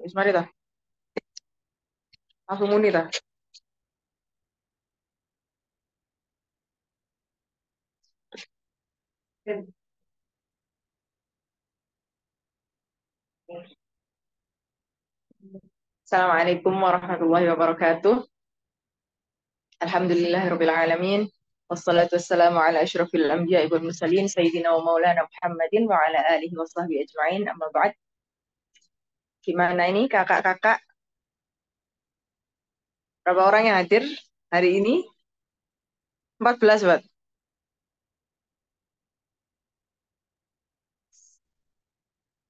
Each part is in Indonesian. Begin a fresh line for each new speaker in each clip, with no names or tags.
Wis mari ta. Langsung muni ta. Assalamualaikum warahmatullahi wabarakatuh. Alhamdulillahirabbil alamin. Wassalatu wassalamu ala asyrafil anbiya'i wal mursalin sayyidina wa maulana Muhammadin wa ala alihi wa sahbihi ajma'in. Amma ba'd. Gimana ini kakak-kakak? Berapa orang yang hadir hari ini? 14, Bat.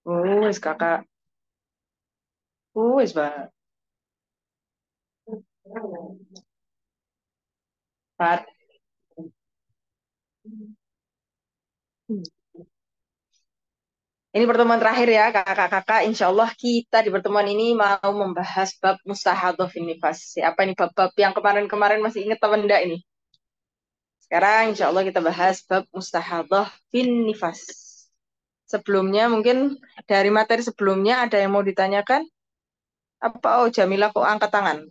Wis kakak. Wis, Bat. Bat. Ini pertemuan terakhir ya kakak-kakak. Insya Allah kita di pertemuan ini mau membahas bab mustahadhah fin nifas. Apa ini bab-bab yang kemarin-kemarin masih ingat atau enggak ini? Sekarang insya Allah kita bahas bab mustahadhah fin nifas. Sebelumnya mungkin dari materi sebelumnya ada yang mau ditanyakan? Apa Jamila kok angkat tangan?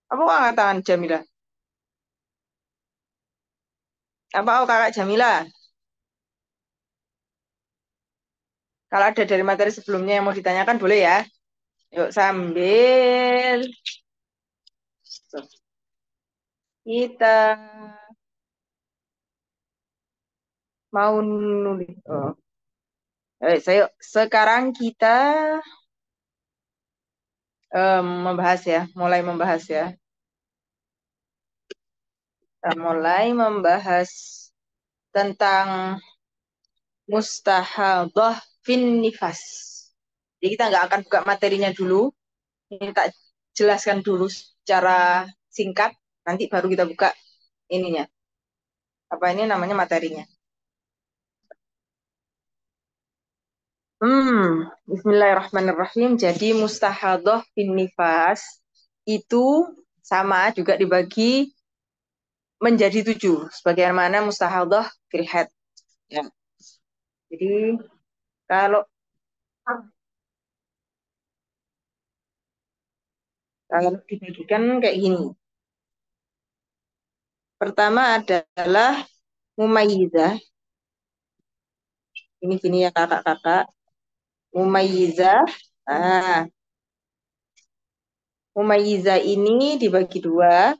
Apa kok angkat tangan Jamila? Apa kakak Jamila? Kalau ada dari materi sebelumnya yang mau ditanyakan boleh ya. Yuk sambil kita mau nulis. Oh. Sekarang kita membahas ya, mulai membahas ya. Kita mulai membahas tentang mustahadhah fin nifas. Jadi kita nggak akan buka materinya dulu. Ini tak jelaskan dulu secara singkat. Nanti baru kita buka ininya. Apa ini namanya materinya? Bismillahirrahmanirrahim. Jadi mustahadhah fin nifas itu sama juga dibagi menjadi 7. Sebagaimana mustahadhah fil haid. Ya. Jadi kalau kalau dibagikan kayak gini. Pertama adalah mumayyizah. Ini gini ya kakak-kakak. Mumayyizah. Nah, mumayyizah ini dibagi dua.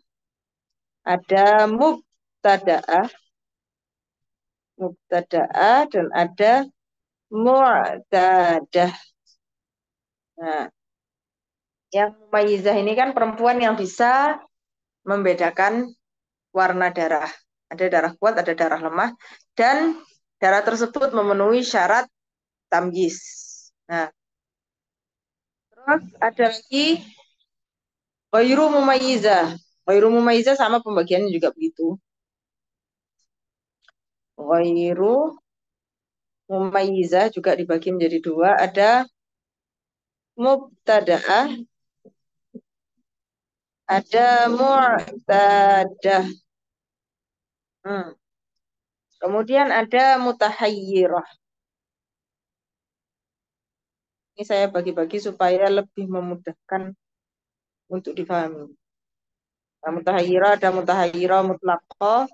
Ada mubtada'ah, mubtada'ah dan ada mu'tadah. Nah, yang mumayyizah ini kan perempuan yang bisa membedakan warna darah. Ada darah kuat, ada darah lemah, dan darah tersebut memenuhi syarat tamyiz. Nah, terus ada lagi ghairu mumayyizah. Ghairu mumayyizah sama pembagiannya juga begitu. Ghairu mumayyizah juga dibagi menjadi dua. Ada mubtada'ah, ada mu'tadah. Hmm. Kemudian ada mutahayyirah. Ini saya bagi-bagi supaya lebih memudahkan untuk difahami. Nah, mutahayyirah ada mutahayyirah mutlaqah.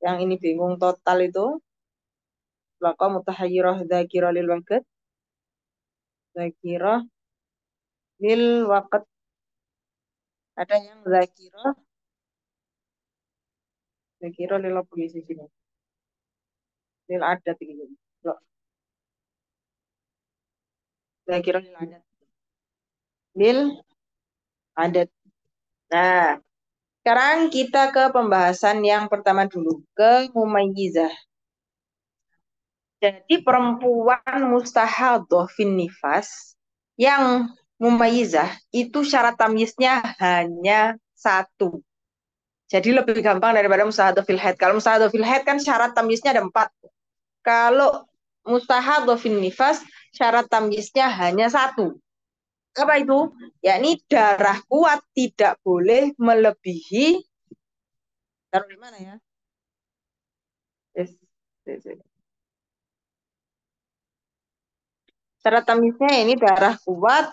Yang ini bingung total itu. Mutlaqah mutahayyirah dzakirah lil waqt. Dzakirah lil waqt. Ada yang dzakirah lil polisi sini. Lil adat gitu. Dzakirah lil adat. Lil adat. Nah, sekarang kita ke pembahasan yang pertama dulu, ke mumayyizah. Jadi perempuan mustahadhah fin nifas yang mumayyizah itu syarat tamyiznya hanya satu. Jadi lebih gampang daripada mustahadhah fil haid. Kalau mustahadhah fil haid kan syarat tamyiznya ada 4. Kalau mustahadhah fin nifas syarat tamyiznya hanya satu. Apa itu? Yakni darah kuat tidak boleh melebihi, taruh di mana ya? Yes, yes, yes. Syarat tamyiznya ini darah kuat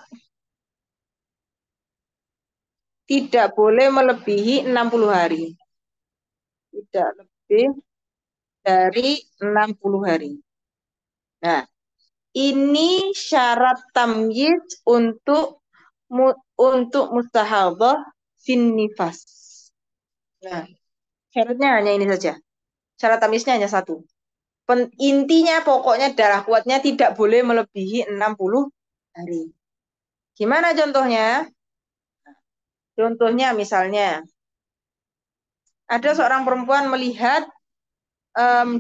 tidak boleh melebihi 60 hari. Tidak lebih dari 60 hari. Nah, ini syarat tamyiz untuk mustahadah fin nifas. Nah, syaratnya hanya ini saja. Syarat tamyiznya hanya satu. Intinya pokoknya darah kuatnya tidak boleh melebihi 60 hari. Gimana contohnya? Contohnya misalnya ada seorang perempuan melihat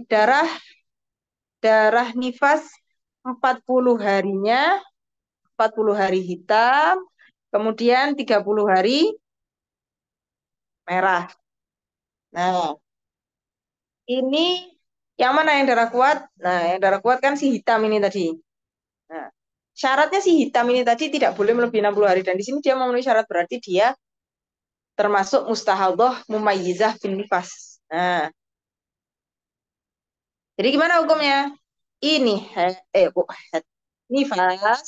darah darah nifas 40 harinya, 40 hari hitam, kemudian 30 hari merah. Nah, ini yang mana yang darah kuat? Nah, yang darah kuat kan si hitam ini tadi. Nah, syaratnya si hitam ini tadi tidak boleh melebihi 60 hari. Dan di sini dia memenuhi syarat, berarti dia termasuk mustahadhah mumayyizah bin nifas. Nah, jadi gimana hukumnya? Ini nifas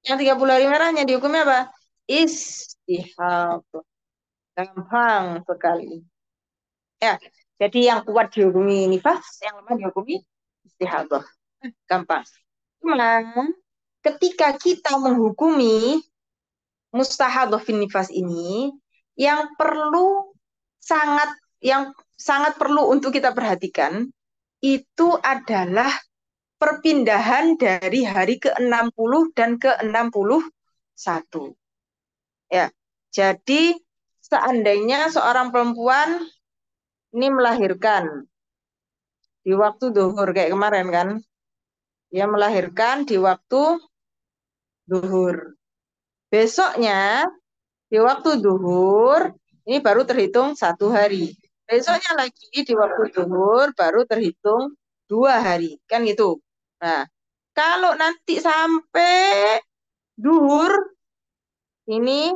yang 30 hari merahnya dihukumnya apa? Istihadah. Gampang sekali. Ya, jadi yang kuat dihukumi nifas, yang lemah dihukumi istihadah. Gampang. Cuman ketika kita menghukumi mustahadah fin nifas ini, yang perlu sangat yang sangat perlu untuk kita perhatikan itu adalah perpindahan dari hari ke-60 dan ke-61. Ya. Jadi seandainya seorang perempuan ini melahirkan di waktu duhur kayak kemarin kan, dia melahirkan di waktu duhur. Besoknya di waktu duhur ini baru terhitung 1 hari. Besoknya lagi di waktu duhur baru terhitung 2 hari, kan gitu. Nah, kalau nanti sampai duhur ini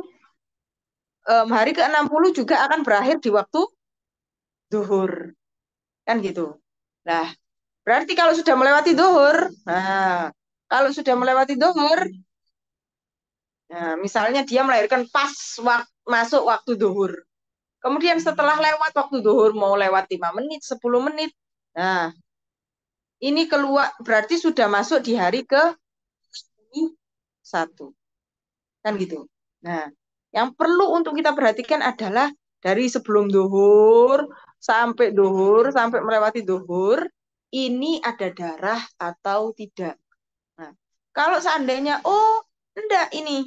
hari ke-60 juga akan berakhir di waktu duhur, kan gitu. Nah, berarti kalau sudah melewati duhur, kalau sudah melewati duhur, nah, misalnya dia melahirkan pas masuk waktu duhur. Kemudian setelah lewat waktu duhur, mau lewat 5 menit, 10 menit, nah ini keluar, berarti sudah masuk di hari ke-1. Kan gitu. Nah, yang perlu untuk kita perhatikan adalah dari sebelum duhur, sampai melewati duhur, ini ada darah atau tidak. Nah, kalau seandainya, oh, enggak ini.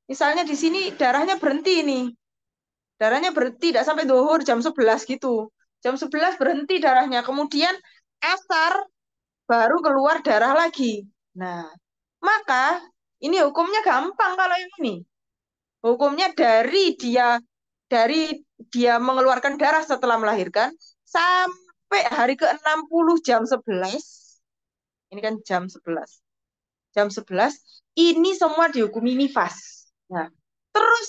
Misalnya di sini darahnya berhenti ini. Darahnya berhenti, tidak sampai duhur, jam 11 gitu. Jam 11 berhenti darahnya. Kemudian asar, baru keluar darah lagi. Nah, maka ini hukumnya gampang kalau yang ini. Hukumnya dari dia mengeluarkan darah setelah melahirkan sampai hari ke-60 jam 11. Ini kan jam 11. Jam 11 ini semua dihukumi nifas. Nah, terus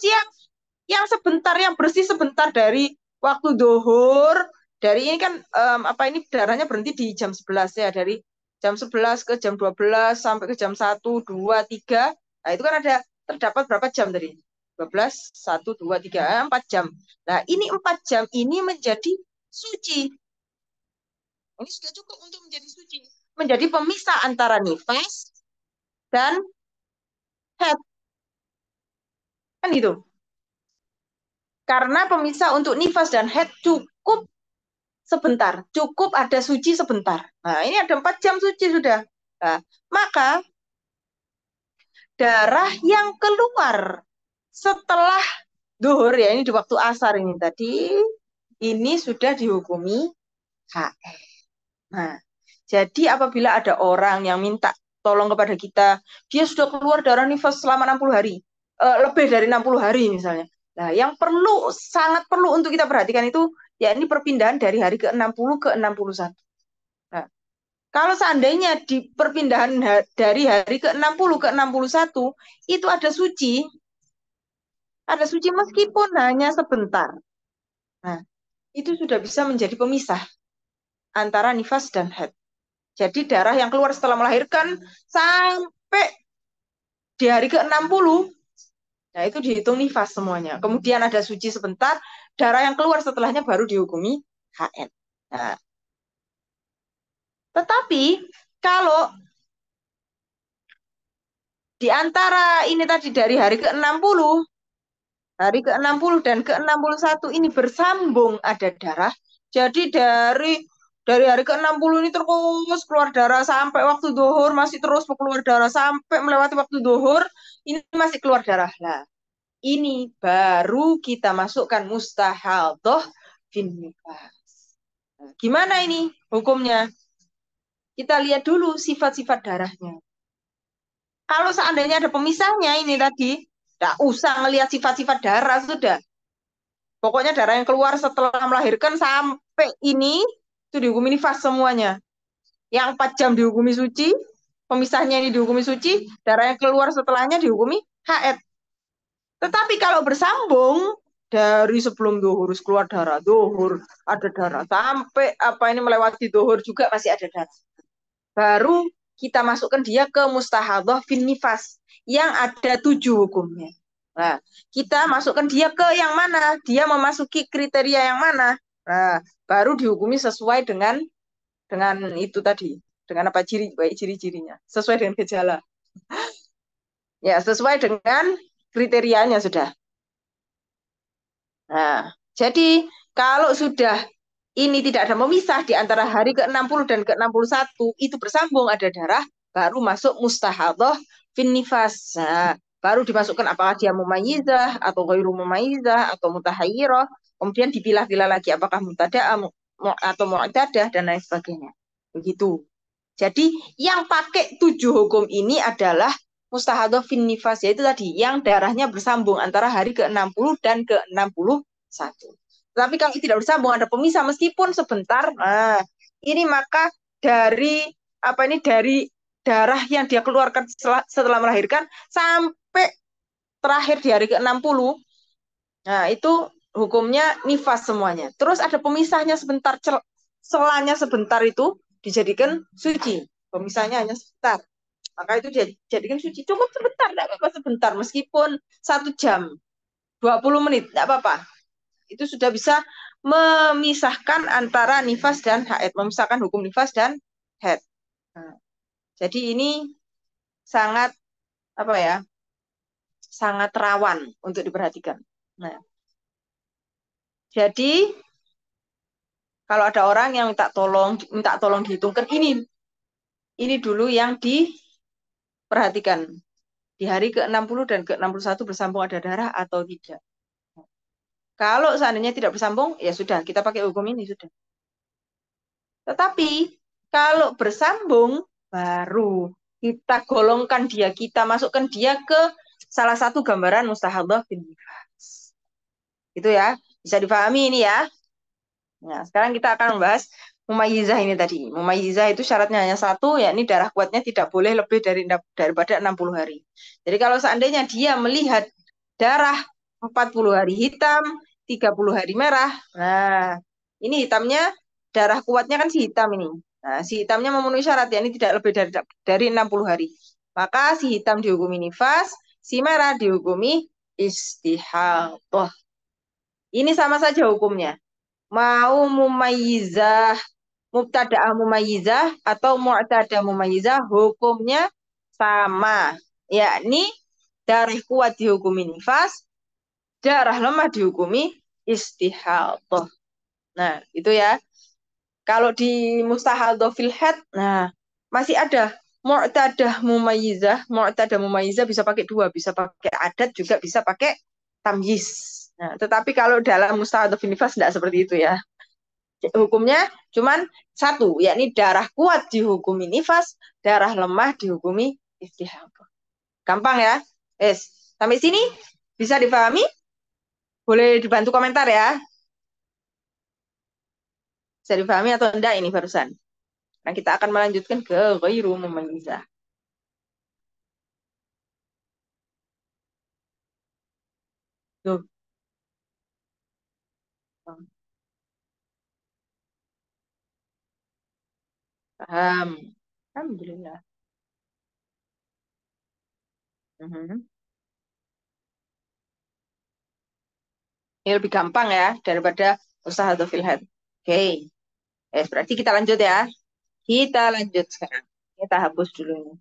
yang sebentar, yang bersih sebentar dari waktu duhur, dari ini kan apa ini darahnya berhenti di jam 11 ya, dari jam 11 ke jam 12 sampai ke jam 1, 2, 3. Nah, itu kan ada terdapat berapa jam tadi? 12, 1, 2, 3, 4 jam. Nah, ini 4 jam ini menjadi suci. Ini sudah cukup untuk menjadi suci. Menjadi pemisah antara nifas dan head. Kan gitu. Karena pemisah untuk nifas dan head cukup sebentar, cukup ada suci sebentar. Nah, ini ada 4 jam suci sudah. Nah, maka darah yang keluar setelah duhur, ya ini di waktu asar ini tadi, ini sudah dihukumi HE. Nah, jadi apabila ada orang yang minta tolong kepada kita, dia sudah keluar darah nifas selama 60 hari, lebih dari 60 hari misalnya. Nah, yang sangat perlu untuk kita perhatikan itu, ya ini perpindahan dari hari ke-60 ke 61. Nah, kalau seandainya di perpindahan dari hari ke-60 ke 61, itu ada suci meskipun hanya sebentar. Nah, itu sudah bisa menjadi pemisah antara nifas dan haid. Jadi darah yang keluar setelah melahirkan sampai di hari ke-60 Nah, itu dihitung nifas semuanya. Kemudian ada suci sebentar, darah yang keluar setelahnya baru dihukumi HN. Nah, tetapi kalau di antara ini tadi dari hari ke-60, hari ke-60 dan ke-61 ini bersambung ada darah. Jadi dari hari ke-60 ini terus keluar darah sampai waktu duhur masih terus keluar darah sampai melewati waktu duhur ini masih keluar darah. Nah, ini baru kita masukkan mustahadoh fin nifas. Nah, gimana ini hukumnya? Kita lihat dulu sifat-sifat darahnya. Kalau seandainya ada pemisahnya ini tadi, tidak usah ngelihat sifat-sifat darah sudah. Pokoknya darah yang keluar setelah melahirkan sampai ini itu dihukumi nifas semuanya. Yang 4 jam dihukumi suci, pemisahnya ini dihukumi suci, darah yang keluar setelahnya dihukumi haid. Tetapi kalau bersambung dari sebelum duhur keluar darah, duhur ada darah, sampai apa ini melewati duhur juga masih ada darah. Baru kita masukkan dia ke mustahadah fin nifas yang ada 7 hukumnya. Nah, kita masukkan dia ke yang mana? Dia memasuki kriteria yang mana? Nah, baru dihukumi sesuai dengan itu tadi, dengan apa ciri-cirinya, sesuai dengan gejala. Ya, sesuai dengan kriterianya sudah. Nah, jadi kalau sudah ini tidak ada memisah di antara hari ke-60 dan ke-61, itu bersambung ada darah, baru masuk mustahadah fin nifas. Nah, baru dimasukkan apakah dia mumayyizah atau ghairu mumayyizah atau mutahayyirah, kemudian dipilah-pilah lagi apakah mubtada'ah atau mu'tadah dan lain sebagainya. Begitu. Jadi yang pakai 7 hukum ini adalah mustahadah fin nifas, yaitu tadi yang darahnya bersambung antara hari ke-60 dan ke-61. Tapi kalau tidak bersambung ada pemisah meskipun sebentar, nah ini maka dari apa ini dari darah yang dia keluarkan setelah melahirkan sampai terakhir di hari ke-60, nah itu hukumnya nifas semuanya. Terus ada pemisahnya sebentar, selanya sebentar itu dijadikan suci. Pemisahnya hanya sebentar. Maka itu dia jadikan suci. Cuma sebentar, tidak apa-apa sebentar. Meskipun 1 jam, 20 menit, tidak apa-apa. Itu sudah bisa memisahkan antara nifas dan haid. Memisahkan hukum nifas dan haid. Nah, jadi ini sangat, apa ya, sangat rawan untuk diperhatikan. Nah, jadi kalau ada orang yang minta tolong dihitungkan ini dulu yang diperhatikan. Di hari ke-60 dan ke-61 bersambung ada darah atau tidak. Kalau seandainya tidak bersambung, ya sudah, kita pakai hukum ini sudah. Tetapi kalau bersambung, baru kita golongkan dia, kita masukkan dia ke salah satu gambaran mustahadah bin nifas. Itu ya, bisa dipahami ini ya. Nah, sekarang kita akan membahas mumayyizah ini tadi. Mumayyizah itu syaratnya hanya satu, yakni darah kuatnya tidak boleh lebih daripada 60 hari. Jadi kalau seandainya dia melihat darah 40 hari hitam, 30 hari merah, nah ini hitamnya, darah kuatnya kan si hitam ini. Nah, si hitamnya memenuhi syarat, yakni tidak lebih dari 60 hari. Maka si hitam dihukumi nifas, si merah dihukumi istihadah. Ini sama saja hukumnya. Mau mumayyizah, mubtada'ah mumayyizah atau mu'tadah mumayyizah, hukumnya sama. Yakni darah kuat dihukumi nifas, darah lemah dihukumi istihadah. Nah, itu ya. Kalau di mustahadhah fil had, nah masih ada mu'tadah mumayyizah bisa pakai dua, bisa pakai adat juga bisa pakai tamyiz. Nah, tetapi kalau dalam mustahadhah fil nifas tidak seperti itu ya. Hukumnya cuman satu, yakni darah kuat dihukumi nifas, darah lemah dihukumi istihadah. Gampang ya? Sampai sini bisa dipahami? Boleh dibantu komentar ya. Bisa dipahami atau enggak ini barusan? Nah, kita akan melanjutkan ke ghairu mumayyizah. Tuh, paham. Alhamdulillah. Mhm. Ini lebih gampang ya daripada usaha filhat. Oke, berarti kita lanjut ya. Kita lanjut sekarang. Kita hapus dulu ini.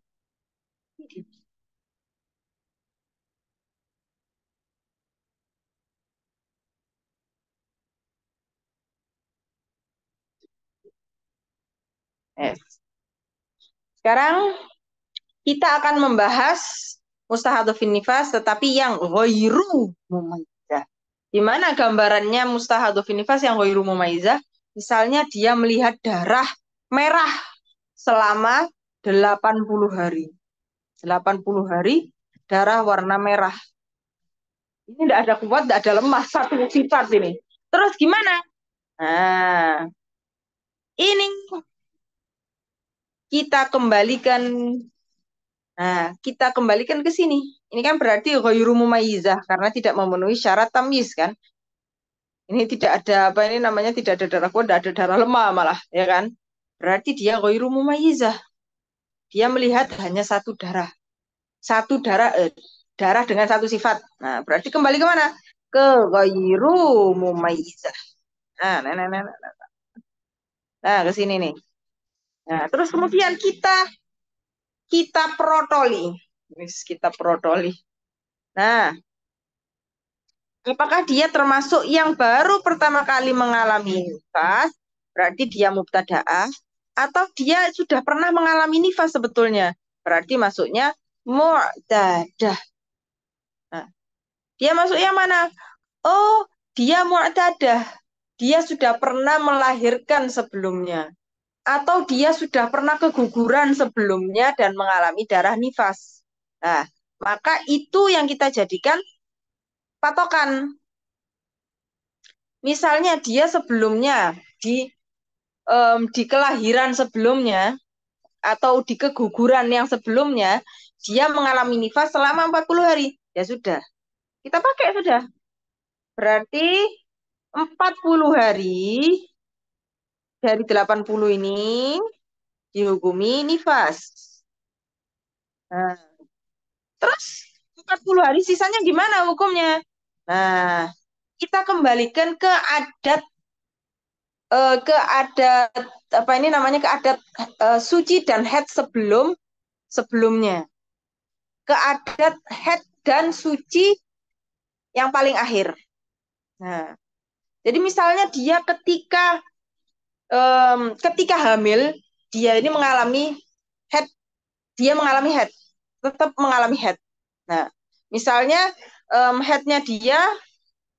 Sekarang kita akan membahas mustahadofin nifas tetapi yang ghairu mumayyizah. Di mana gambarannya mustahadofin nifas yang ghairu mumayyizah? Misalnya dia melihat darah merah selama 80 hari. 80 hari darah warna merah. Ini tidak ada kuat, tidak ada lemah, satu sifat ini. Terus gimana? Nah, ini kita kembalikan. Nah, kita kembalikan ke sini. Ini kan berarti ghairu mumayyizah karena tidak memenuhi syarat tamyiz kan. Ini tidak ada apa ini namanya tidak ada darah kuat, tidak ada darah lemah malah, ya kan? Berarti dia ghairu mumayyizah. Dia melihat hanya satu darah. Satu darah darah dengan satu sifat. Nah, berarti kembali ke mana? Ke ghairu mumayyizah. Nah, nah, ke sini nih. Nah, terus kemudian kita protoli. Kita protoli. Nah, apakah dia termasuk yang baru pertama kali mengalami nifas? Berarti dia mubtada'ah. Atau dia sudah pernah mengalami nifas sebetulnya? Berarti masuknya mu'tadah. Nah, dia masuk yang mana? Oh, dia mu'tadah. Dia sudah pernah melahirkan sebelumnya. Atau dia sudah pernah keguguran sebelumnya dan mengalami darah nifas. Nah, maka itu yang kita jadikan patokan. Misalnya dia sebelumnya di kelahiran sebelumnya atau di keguguran yang sebelumnya dia mengalami nifas selama 40 hari. Ya sudah, kita pakai sudah. Berarti 40 hari dari 80 ini dihukumi nifas. Nah, terus 40 hari sisanya gimana hukumnya? Nah, kita kembalikan ke adat apa ini namanya ke adat suci dan head sebelumnya. Ke adat head dan suci yang paling akhir. Nah, jadi misalnya dia ketika hamil dia ini head mengalami head tetap mengalami head. Nah, misalnya headnya dia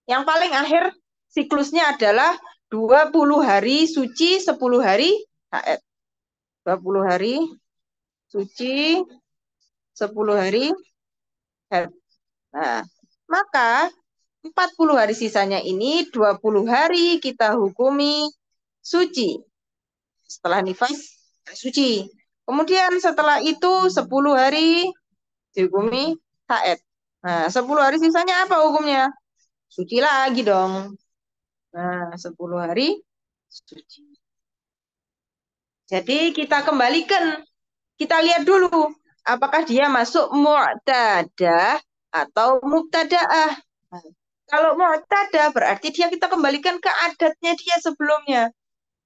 yang paling akhir siklusnya adalah 20 hari suci, 10 hari haid. 20 hari suci, 10 hari haid. Nah, maka 40 hari sisanya ini 20 hari kita hukumi suci. Setelah nifas suci. Kemudian setelah itu 10 hari dihukumi haid. Nah, 10 hari sisanya apa hukumnya? Suci lagi dong. Nah, 10 hari suci. Jadi kita kembalikan, kita lihat dulu apakah dia masuk mu'tadah atau mubtadaah. Nah, kalau mu'tadah berarti kita kembalikan ke adatnya dia sebelumnya.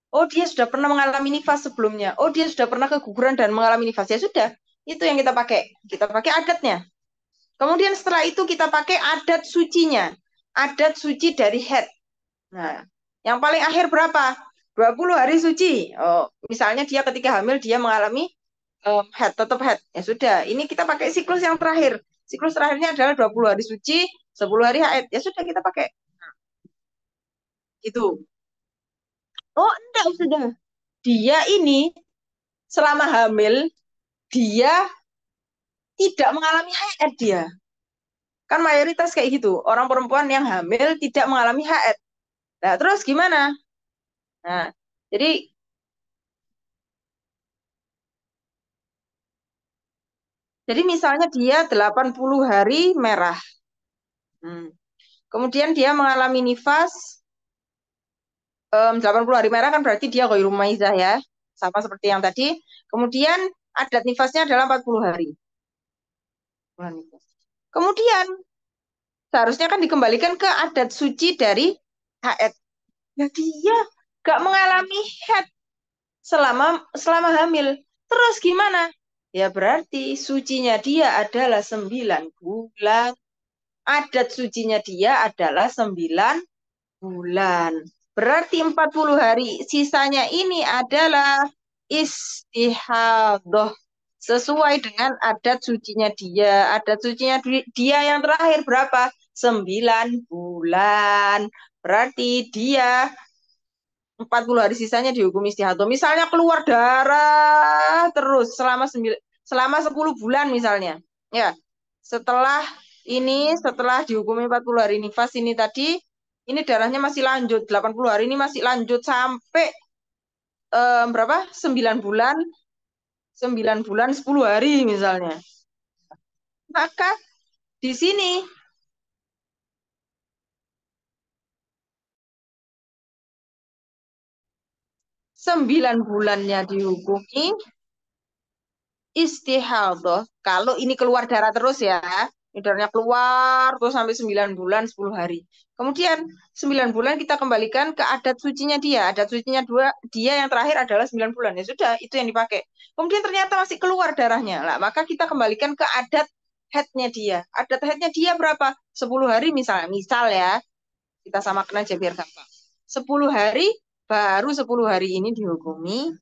Oh, dia sudah pernah mengalami nifas sebelumnya. Oh, dia sudah pernah keguguran dan mengalami nifas. Ya sudah, itu yang kita pakai. Kita pakai adatnya. Kemudian setelah itu kita pakai adat sucinya. Adat suci dari head. Nah, yang paling akhir berapa? 20 hari suci. Oh, misalnya dia ketika hamil dia mengalami head, tetap head. Ya sudah, ini kita pakai siklus yang terakhir. Siklus terakhirnya adalah 20 hari suci, 10 hari haid. Ya sudah kita pakai. Itu. Oh, enggak sudah. Dia ini selama hamil dia tidak mengalami haid dia. Kan mayoritas kayak gitu. Orang perempuan yang hamil tidak mengalami haid. Nah, terus gimana? Nah, jadi misalnya dia 80 hari merah. Hmm. Kemudian dia mengalami nifas 80 hari merah kan berarti dia ghairu maizah ya. Sama seperti yang tadi. Kemudian adat nifasnya adalah 40 hari. Kemudian Seharusnya kan dikembalikan ke adat suci dari haid. Nah, dia gak mengalami haid selama selama hamil. Terus gimana? Ya berarti sucinya dia adalah 9 bulan. Adat sucinya dia adalah 9 bulan. Berarti 40 hari sisanya ini adalah istihadah. Sesuai dengan adat sucinya dia. Adat sucinya dia yang terakhir berapa? 9 bulan. Berarti dia 40 hari sisanya dihukum istihadah. Misalnya keluar darah terus selama 10 bulan misalnya. Ya. Setelah setelah dihukumi 40 hari nifas ini tadi, ini darahnya masih lanjut. 80 hari ini masih lanjut sampai berapa? 9 bulan, 9 bulan 10 hari misalnya. Maka di sini 9 bulannya dihukumi istihadah. Kalau ini keluar darah terus ya, ini darahnya keluar terus sampai 9 bulan 10 hari. Kemudian 9 bulan kita kembalikan ke adat sucinya dia. Adat sucinya dia yang terakhir adalah 9 bulan. Ya sudah, itu yang dipakai. Kemudian ternyata masih keluar darahnya. Lah, maka kita kembalikan ke adat headnya dia. Adat headnya dia berapa? 10 hari misalnya. Misal ya, kita samakan aja biar gampang. 10 hari, baru 10 hari ini dihukumi.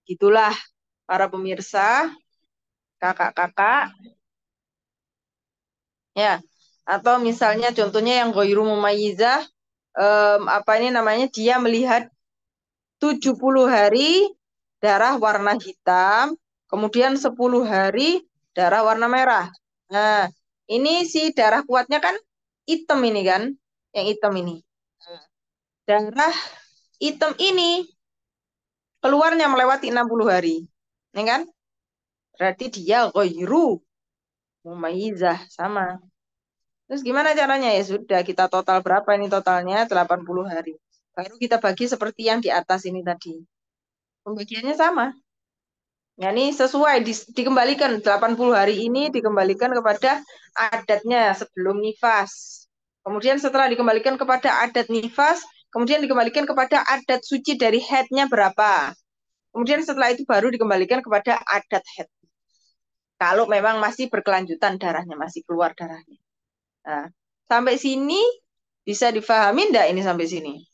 Gitulah para pemirsa, kakak-kakak, ya. Atau misalnya contohnya yang ghairu mumayyizah, apa ini namanya, dia melihat 70 hari darah warna hitam, kemudian 10 hari darah warna merah. Nah, ini si darah kuatnya kan hitam ini kan, yang hitam ini. Nah, darah hitam ini keluarnya melewati 60 hari. Ini kan? Berarti dia ghairu mumayyizah sama. Terus gimana caranya? Ya sudah, kita total berapa ini totalnya? 80 hari. Baru kita bagi seperti yang di atas ini tadi. Pembagiannya sama. Ya, ini sesuai dikembalikan 80 hari ini dikembalikan kepada adatnya sebelum nifas. Kemudian setelah dikembalikan kepada adat nifas, kemudian dikembalikan kepada adat suci dari headnya berapa. Kemudian setelah itu baru dikembalikan kepada adat head. Kalau memang masih berkelanjutan darahnya, masih keluar darahnya. Nah, sampai sini bisa difahami enggak ini sampai sini?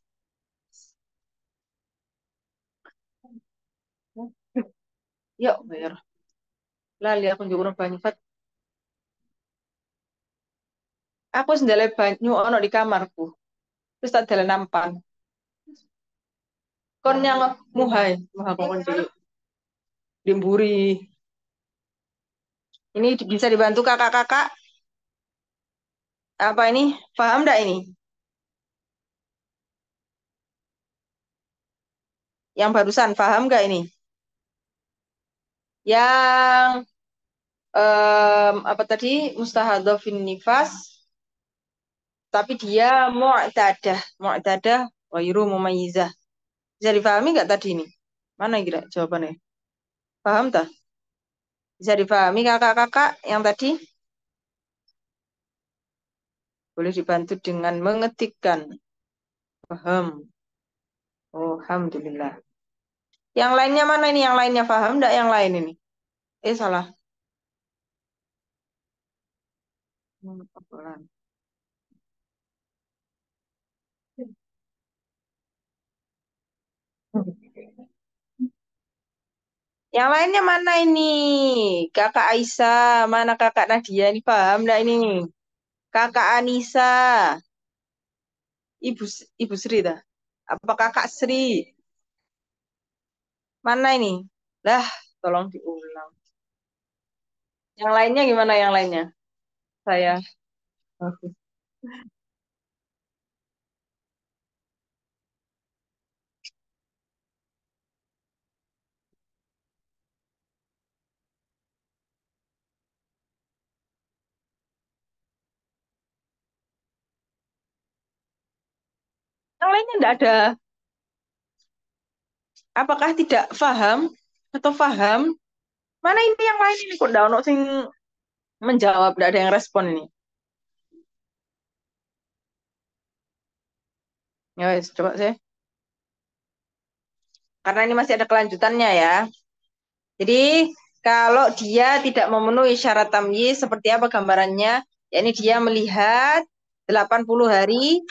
Yuk, bayar. Lali aku juga banyak. Aku sendale banyu ono di kamarku. Terus tak dalan nampan. Kon yang muhai, muha kon di Mburi. Ini bisa dibantu kakak-kakak. Apa ini? Paham enggak ini? Yang barusan paham enggak ini? Yang apa tadi? Mustahadhafin nifas, tapi dia mu'tadah. Mu'tadah ghairu mumayyizah. Bisa difahami nggak tadi ini? Mana kira jawabannya? Paham tak? Bisa difahami kakak-kakak yang tadi? Boleh dibantu dengan mengetikkan. Paham. Oh, alhamdulillah. Yang lainnya mana ini? Yang lainnya paham enggak yang lain ini? Salah. Pelan. Yang lainnya mana ini? Kakak Aisyah, mana kakak Nadia ini paham enggak ini? Kakak Anissa, Ibu Sri dah. Apa kakak Sri? Mana ini? Dah, tolong diulang. Yang lainnya gimana yang lainnya? Saya. Yang lainnya enggak ada. Apakah tidak paham atau paham? Mana ini yang lain ini kok ndak ono sing Menjawab, tidak ada yang respon ini. Ya wes, coba sih. Karena ini masih ada kelanjutannya ya. Jadi kalau dia tidak memenuhi syarat tamyiz seperti apa gambarannya? Ya ini dia melihat 80 hari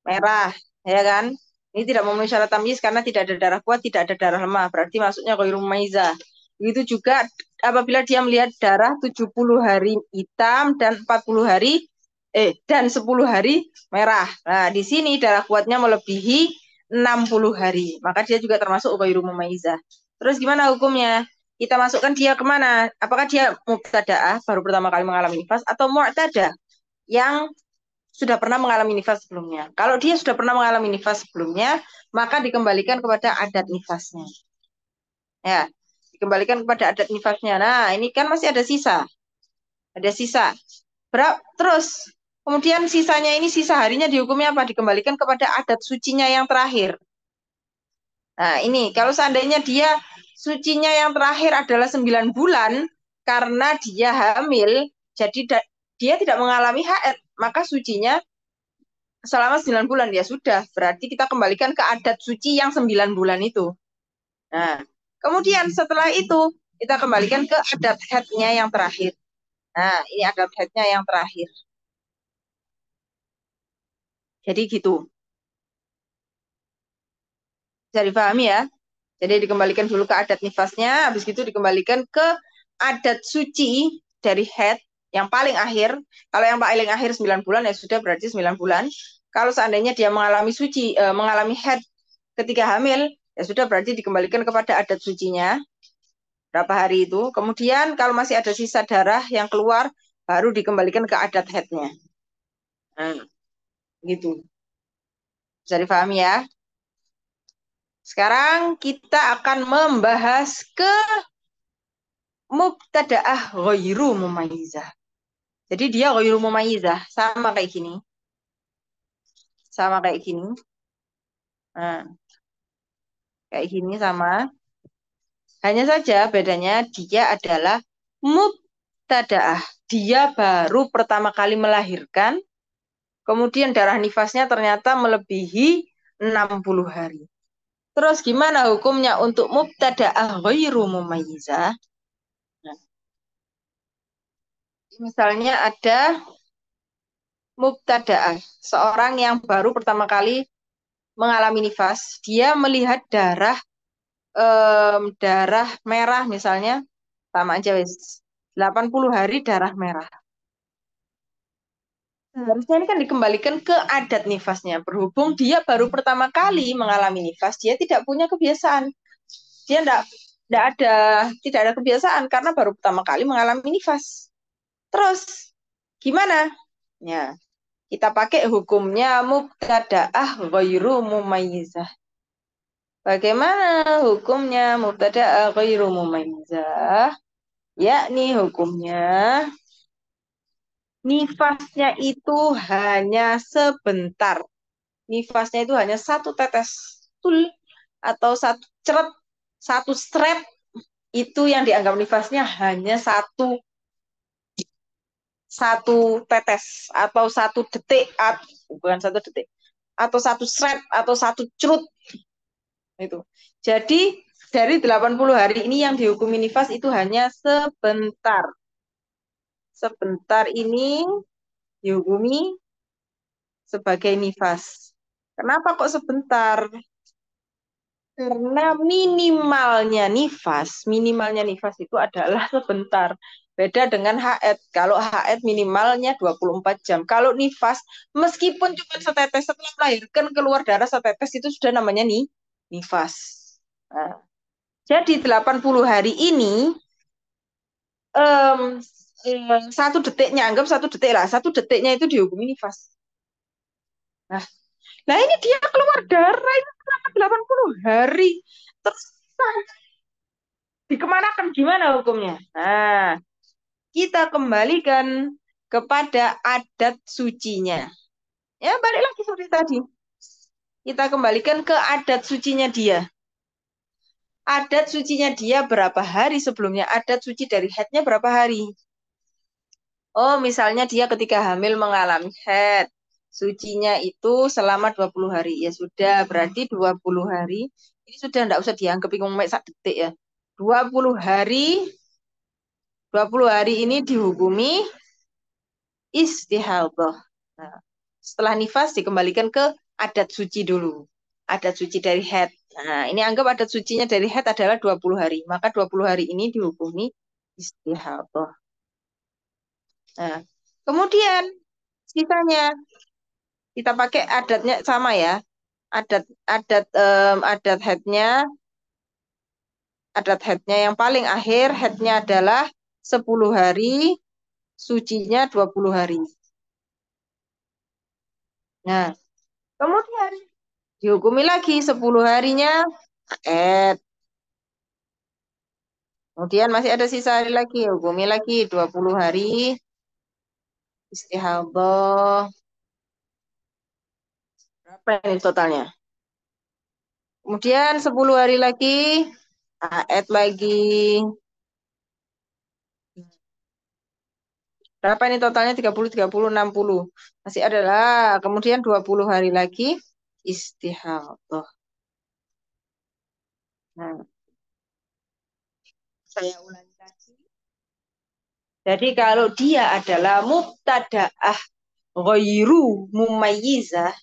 merah, ya kan? Ini tidak memenuhi syarat tamyiz karena tidak ada darah kuat, tidak ada darah lemah. Berarti masuknya ghairu mumayyizah. Begitu juga apabila dia melihat darah 70 hari hitam dan 40 hari dan 10 hari merah. Nah, di sini darah kuatnya melebihi 60 hari. Maka dia juga termasuk ghairu mumayyizah. Terus gimana hukumnya? Kita masukkan dia kemana? Apakah dia mubtada'ah, baru pertama kali mengalami nifas, atau mu'tadah, yang sudah pernah mengalami nifas sebelumnya. Kalau dia sudah pernah mengalami nifas sebelumnya, maka dikembalikan kepada adat nifasnya. Ya, dikembalikan kepada adat nifasnya. Nah, ini kan masih ada sisa. Ada sisa. Terus, kemudian sisanya ini, sisa harinya dihukumnya apa? Dikembalikan kepada adat sucinya yang terakhir. Nah, ini kalau seandainya dia sucinya yang terakhir adalah 9 bulan, karena dia hamil, jadi dia tidak mengalami haid, maka sucinya selama 9 bulan ya sudah, berarti kita kembalikan ke adat suci yang 9 bulan itu. Nah, kemudian setelah itu kita kembalikan ke adat headnya yang terakhir. Nah, ini adat headnya yang terakhir. Jadi gitu. Bisa dipahami ya? Jadi dikembalikan dulu ke adat nifasnya, habis itu dikembalikan ke adat suci dari head yang paling akhir. Kalau yang paling akhir 9 bulan ya sudah, berarti 9 bulan. Kalau seandainya dia mengalami suci, mengalami head ketika hamil, ya sudah, berarti dikembalikan kepada adat sucinya berapa hari itu. Kemudian kalau masih ada sisa darah yang keluar, baru dikembalikan ke adat headnya. Nah, gitu. Bisa dipahami ya? Sekarang kita akan membahas ke mubtada'ah ghairu mumayyizah. Jadi dia ghairu mumayyizah, sama kayak gini. Sama kayak gini. Nah, kayak gini sama. Hanya saja bedanya dia adalah mubtada'ah. Dia baru pertama kali melahirkan, kemudian darah nifasnya ternyata melebihi 60 hari. Terus gimana hukumnya untuk mubtada'ah ghairu mumayyizah? Nah, misalnya ada mubtada'ah, seorang yang baru pertama kali mengalami nifas, dia melihat darah merah misalnya, sama aja wis. 80 hari darah merah. Harusnya ini kan dikembalikan ke adat nifasnya. Berhubung dia baru pertama kali mengalami nifas, dia tidak punya kebiasaan. Dia tidak ada tidak ada kebiasaan karena baru pertama kali mengalami nifas. Terus gimana? Ya, kita pakai hukumnya mubtada'ah ghairu mumayyizah. Bagaimana hukumnya mubtada'ah ghairu mumayyizah? Yakni hukumnya nifasnya itu hanya sebentar. Nifasnya itu hanya satu tetes tul atau satu ceret, satu strep, itu yang dianggap nifasnya hanya satu tetes atau satu detik, bukan satu detik, atau satu strep atau satu cerut itu. Jadi dari 80 hari ini yang dihukumi nifas itu hanya sebentar. Sebentar ini dihukumi sebagai nifas. Kenapa kok sebentar? Karena minimalnya nifas itu adalah sebentar. Beda dengan haid. Kalau haid minimalnya 24 jam. Kalau nifas, meskipun cuma setetes setelah melahirkan keluar darah setetes itu sudah namanya nifas. Nah, jadi 80 hari ini em, satu detiknya, anggap satu detik lah. Satu detiknya itu dihukumi nifas. Nah, nah ini dia keluar darah itu selama 80 hari. Terus dikemanakan gimana hukumnya? Nah, kita kembalikan kepada adat sucinya. Ya, balik lagi seperti tadi. Kita kembalikan ke adat sucinya dia. Adat sucinya dia berapa hari sebelumnya? Adat suci dari headnya berapa hari? Oh, misalnya dia ketika hamil mengalami haid. Sucinya itu selama 20 hari. Ya sudah, berarti 20 hari. Ini sudah enggak usah dianggap ingung mek sak detik ya. 20 hari, 20 hari ini dihukumi istihadhah. Nah, setelah nifas dikembalikan ke adat suci dulu. Adat suci dari haid. Nah, ini anggap adat sucinya dari haid adalah 20 hari. Maka 20 hari ini dihukumi istihadhah. Nah, kemudian sisanya kita pakai adatnya sama ya. Adat adat adat headnya yang paling akhir headnya adalah 10 hari, sucinya 20 hari. Nah, kemudian dihukumi lagi 10 harinya head. Kemudian masih ada sisa hari lagi, hukumi lagi 20 hari istihadhah. Berapa ini totalnya? Kemudian 10 hari lagi haid lagi. Berapa ini totalnya? 30, 30, 60. Masih adalah kemudian 20 hari lagi istihadhah. Nah, saya ulangi lagi. Jadi kalau dia adalah mubtada'ah ghairu mumayyizah,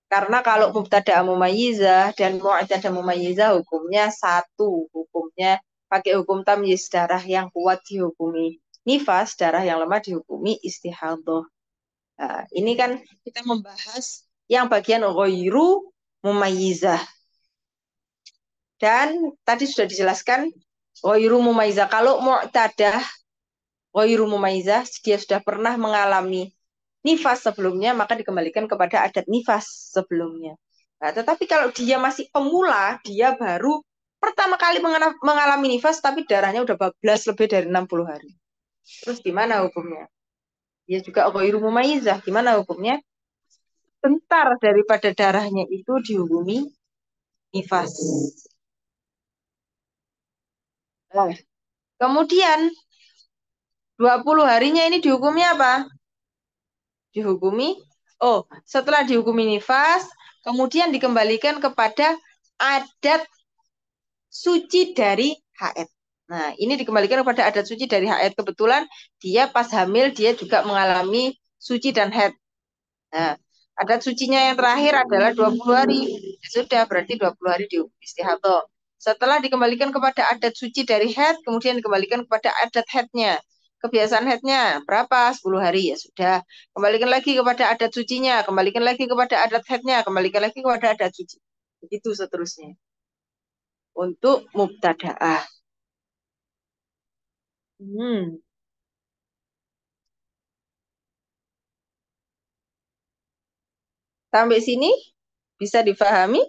karena kalau mubtada'ah mumayyizah dan mu'tadah mumayyizah hukumnya satu, hukumnya pakai hukum tamyiz, darah yang kuat dihukumi nifas, darah yang lemah dihukumi istihadhah. Nah, ini kan kita membahas yang bagian ghairu mumayyizah. Dan tadi sudah dijelaskan ghairu mumayyizah. Kalau mu'tadah ghairu mumayyizah, dia sudah pernah mengalami nifas sebelumnya, maka dikembalikan kepada adat nifas sebelumnya. Nah, tetapi kalau dia masih pemula, dia baru pertama kali mengalami nifas, tapi darahnya udah bablas lebih dari 60 hari. Terus gimana hukumnya? Dia juga ghairu mumayyizah. Gimana hukumnya? Bentar daripada darahnya itu dihukumi nifas. Nah, kemudian 20 harinya ini dihukumi apa? Dihukumi, oh, setelah dihukumi nifas, kemudian dikembalikan kepada adat suci dari haid. Nah, ini dikembalikan kepada adat suci dari haid. Kebetulan dia pas hamil, dia juga mengalami suci dan haid. Nah, adat sucinya yang terakhir adalah 20 hari. Ya sudah, berarti 20 hari dihukum istihadhah. Setelah dikembalikan kepada adat suci dari haid, kemudian dikembalikan kepada adat haidnya. Kebiasaan haidnya berapa? 10 hari. Ya sudah. Kembalikan lagi kepada adat sucinya. Kembalikan lagi kepada adat haidnya. Kembalikan lagi kepada adat suci. Begitu seterusnya. Untuk mubtada'ah. Hmm. Sampai sini bisa difahami?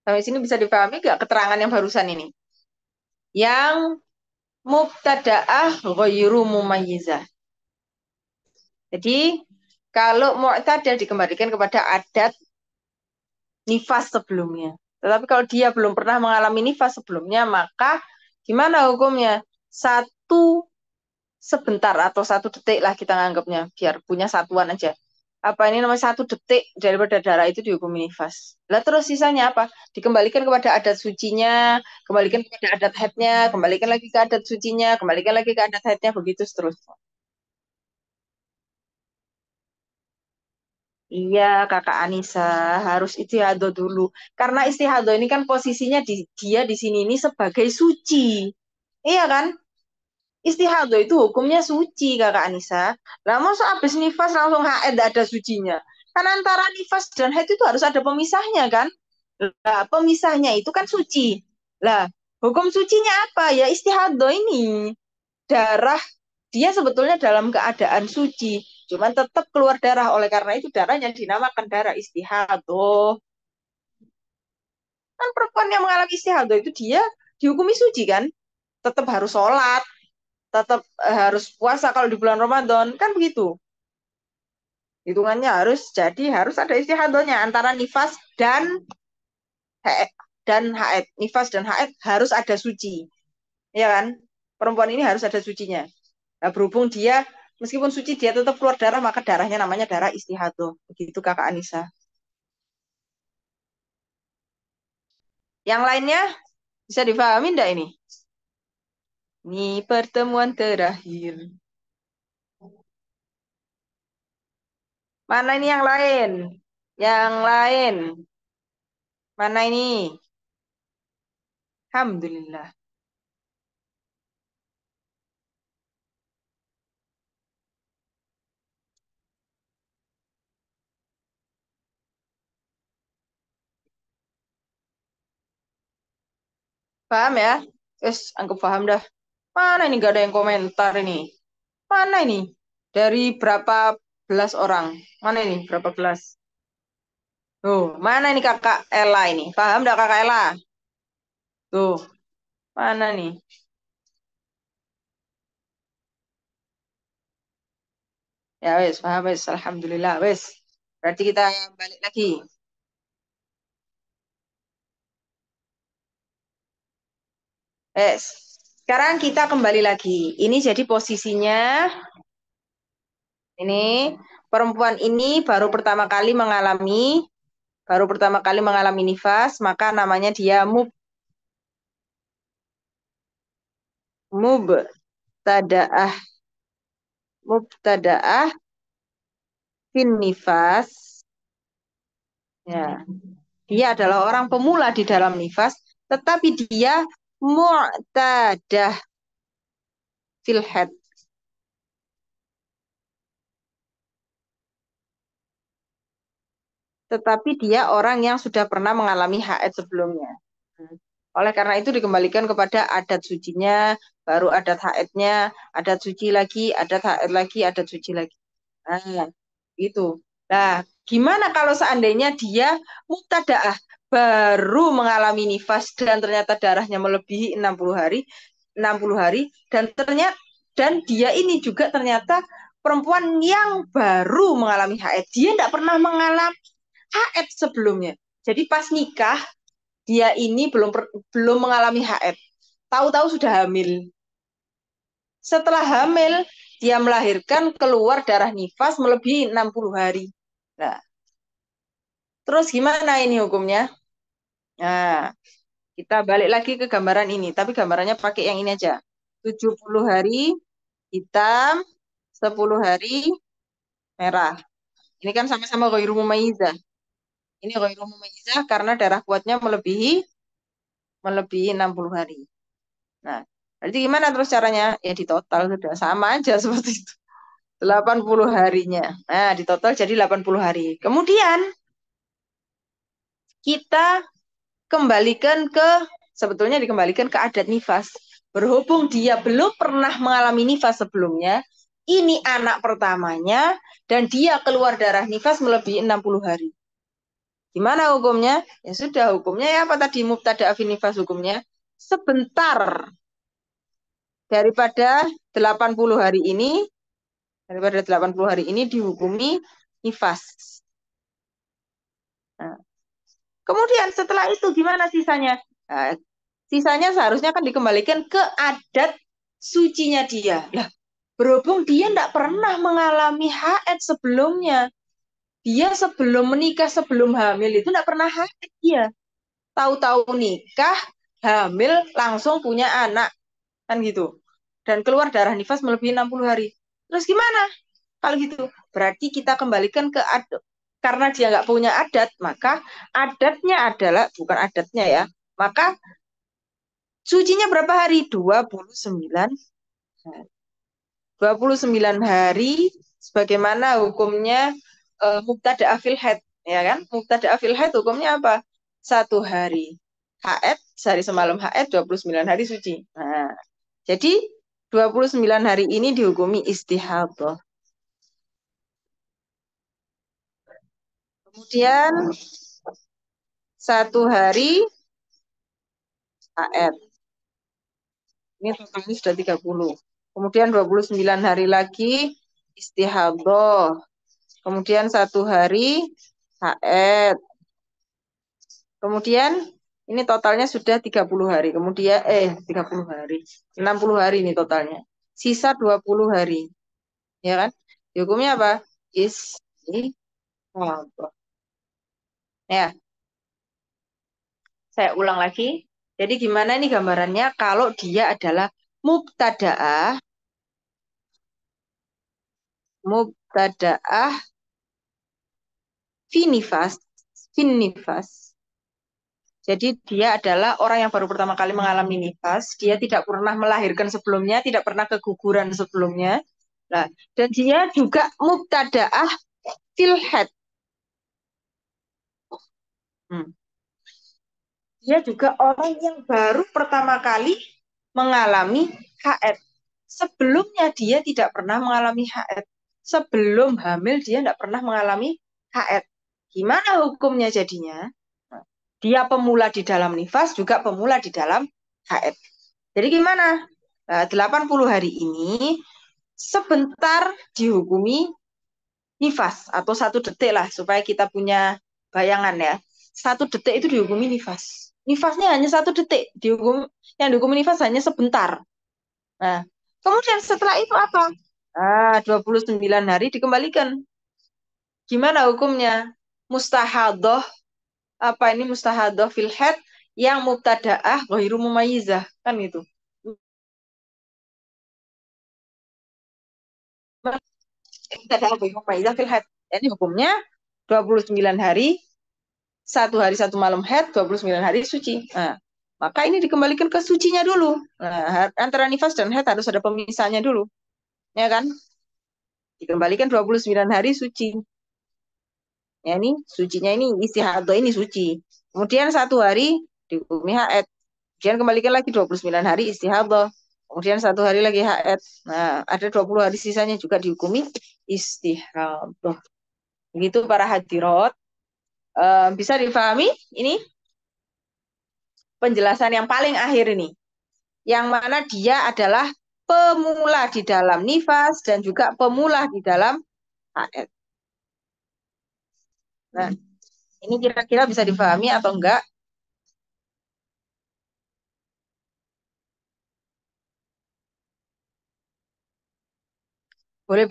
Sampai sini bisa difahami nggak keterangan yang barusan ini? Yang mubtada'ah ghairu mumayyizah. Jadi kalau mu'tadah dikembalikan kepada adat nifas sebelumnya. Tetapi kalau dia belum pernah mengalami nifas sebelumnya, maka gimana hukumnya? Satu sebentar atau 1 detik lah kita nganggapnya, biar punya satuan aja. Apa ini namanya 1 detik daripada darah itu dihukumi nifas. Lah terus sisanya apa? Dikembalikan kepada adat sucinya, kembalikan kepada adat haidnya, kembalikan lagi ke adat sucinya, kembalikan lagi ke adat haidnya, begitu seterusnya. Iya, Kakak Anissa, harus istihadah dulu. Karena istihadah ini kan posisinya dia di sini ini sebagai suci. Iya kan? Istihadah itu hukumnya suci, Kakak Anissa. Lah, masa habis nifas langsung haid ada sucinya? Kan antara nifas dan haid itu harus ada pemisahnya kan? Lah, pemisahnya itu kan suci. Lah, hukum sucinya apa? Ya istihadah ini. Darah dia sebetulnya dalam keadaan suci, cuman tetap keluar darah. Oleh karena itu darahnya dinamakan darah istihadah. Kan perempuan yang mengalami istihadah itu dia dihukumi suci kan, tetap harus sholat, tetap harus puasa kalau di bulan Ramadan kan begitu. Hitungannya harus jadi harus ada istihadahnya antara nifas dan haid. dan haid. Nifas dan haid harus ada suci. Ya kan? Perempuan ini harus ada sucinya. Nah, berhubung dia meskipun suci dia tetap keluar darah maka darahnya namanya darah istihadah. Begitu Kakak Anissa. Yang lainnya bisa difahami enggak ini? Ini pertemuan terakhir. Mana ini yang lain? Yang lain. Mana ini? Alhamdulillah. Paham ya? Wes, anggap paham dah. Mana ini gak ada yang komentar ini? Mana ini? Dari berapa belas orang? Mana ini? Berapa belas? Tuh, mana ini Kakak Ella ini? Paham dah Kakak Ella? Tuh, mana nih? Ya wes, paham wes. Alhamdulillah wes. Berarti kita balik lagi. Wes. Sekarang kita kembali lagi. Ini jadi posisinya ini perempuan ini baru pertama kali mengalami nifas, maka namanya dia mubtadaah mubtadaah fin nifas. Ya, dia adalah orang pemula di dalam nifas, tetapi dia mu'tadah fil haid. Tetapi dia orang yang sudah pernah mengalami haid sebelumnya. Oleh karena itu dikembalikan kepada adat sucinya, baru adat haidnya, adat suci lagi, adat haid lagi, adat suci lagi. Nah, itu. Nah, gimana kalau seandainya dia mubtadaah baru mengalami nifas dan ternyata darahnya melebihi 60 hari, 60 hari dan ternyata dan dia ini juga ternyata perempuan yang baru mengalami haid. Dia tidak pernah mengalami haid sebelumnya. Jadi pas nikah dia ini belum mengalami haid. Tahu-tahu sudah hamil. Setelah hamil, dia melahirkan keluar darah nifas melebihi 60 hari. Nah, terus gimana ini hukumnya? Nah, kita balik lagi ke gambaran ini, tapi gambarannya pakai yang ini aja. 70 hari hitam, 10 hari merah. Ini kan sama-sama ghairu mumayyizah. Ini ghairu mumayyizah karena darah kuatnya melebihi 60 hari. Nah, berarti gimana terus caranya? Ya di total sudah sama aja seperti itu. 80 harinya. Nah, di total jadi 80 hari. Kemudian kita kembalikan sebetulnya dikembalikan ke adat nifas. Berhubung dia belum pernah mengalami nifas sebelumnya, ini anak pertamanya dan dia keluar darah nifas melebihi 60 hari. Gimana hukumnya? Ya sudah, hukumnya ya apa tadi mubtada fi nifas hukumnya? Sebentar daripada 80 hari ini, daripada 80 hari ini dihukumi nifas. Nah, kemudian setelah itu gimana sisanya? Nah, sisanya seharusnya akan dikembalikan ke adat sucinya dia. Lah, berhubung dia tidak pernah mengalami haid sebelumnya. Dia sebelum menikah, sebelum hamil itu tidak pernah haid dia. Tahu-tahu nikah, hamil, langsung punya anak. Kan gitu. Dan keluar darah nifas melebihi 60 hari. Terus gimana? Kalau gitu, berarti kita kembalikan ke adat. Karena dia nggak punya adat, maka adatnya adalah, bukan adatnya ya, maka sucinya berapa hari? 29 hari. 29 hari sebagaimana hukumnya mubtada fil haid, ya kan? Mubtada fil haid hukumnya apa? 1 hari haid, sehari semalam haid, 29 hari suci. Nah, jadi 29 hari ini dihukumi istihadah. Kemudian 1 hari haid. Ini totalnya sudah 30. Kemudian 29 hari lagi istihadah. Kemudian 1 hari haid. Kemudian Ini totalnya sudah 30 hari. Kemudian 30 hari. 60 hari ini totalnya. Sisa 20 hari. Ya kan? Hukumnya apa? Istihadah. Ya, saya ulang lagi. Jadi gimana ini gambarannya kalau dia adalah mubtadaah, mubtadaah finifas, finifas. Jadi dia adalah orang yang baru pertama kali mengalami nifas. Dia tidak pernah melahirkan sebelumnya, tidak pernah keguguran sebelumnya. Nah, dan dia juga mubtadaah fil haid. Hmm. Dia juga orang yang baru pertama kali mengalami haid. Sebelumnya dia tidak pernah mengalami haid. Sebelum hamil dia tidak pernah mengalami haid. Gimana hukumnya jadinya? Dia pemula di dalam nifas, juga pemula di dalam haid. Jadi gimana? 80 hari ini sebentar dihukumi nifas atau 1 detik lah supaya kita punya bayangan ya. 1 detik itu dihukumi nifas. Nifasnya hanya 1 detik, yang dihukumi nifas hanya sebentar. Nah, kemudian setelah itu apa? 29 hari dikembalikan. Gimana hukumnya? Mustahadoh, apa ini mustahadoh fil haid yang mubtadaah ghairu mumayyizah, kan itu. Mubtadaah ghairu mumayyizah fil haid. Jadi hukumnya 29 hari, 1 hari 1 malam haid, 29 hari suci. Nah, maka ini dikembalikan ke sucinya dulu. Nah, antara nifas dan haid harus ada pemisahnya dulu. Ya kan? Dikembalikan 29 hari suci. Ya ini sucinya ini istihadah ini suci. Kemudian 1 hari dihukumi haid. Kemudian kembalikan lagi 29 hari istihadah. Kemudian 1 hari lagi haid. Nah, ada 20 hari sisanya juga dihukumi istihadah. Begitu para hadirat. Bisa difahami ini penjelasan yang paling akhir ini. Yang mana dia adalah pemula di dalam nifas dan juga pemula di dalam haid. Nah, ini kira-kira bisa difahami atau enggak? Boleh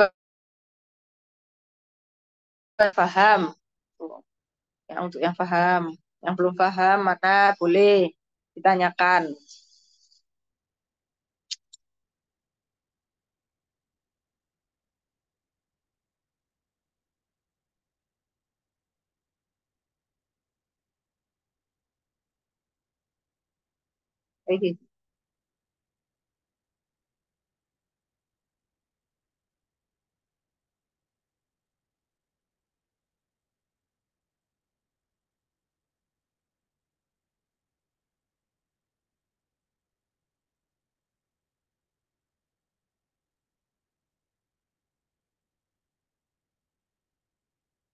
paham. Yang untuk yang paham, yang belum paham maka boleh ditanyakan. Oke.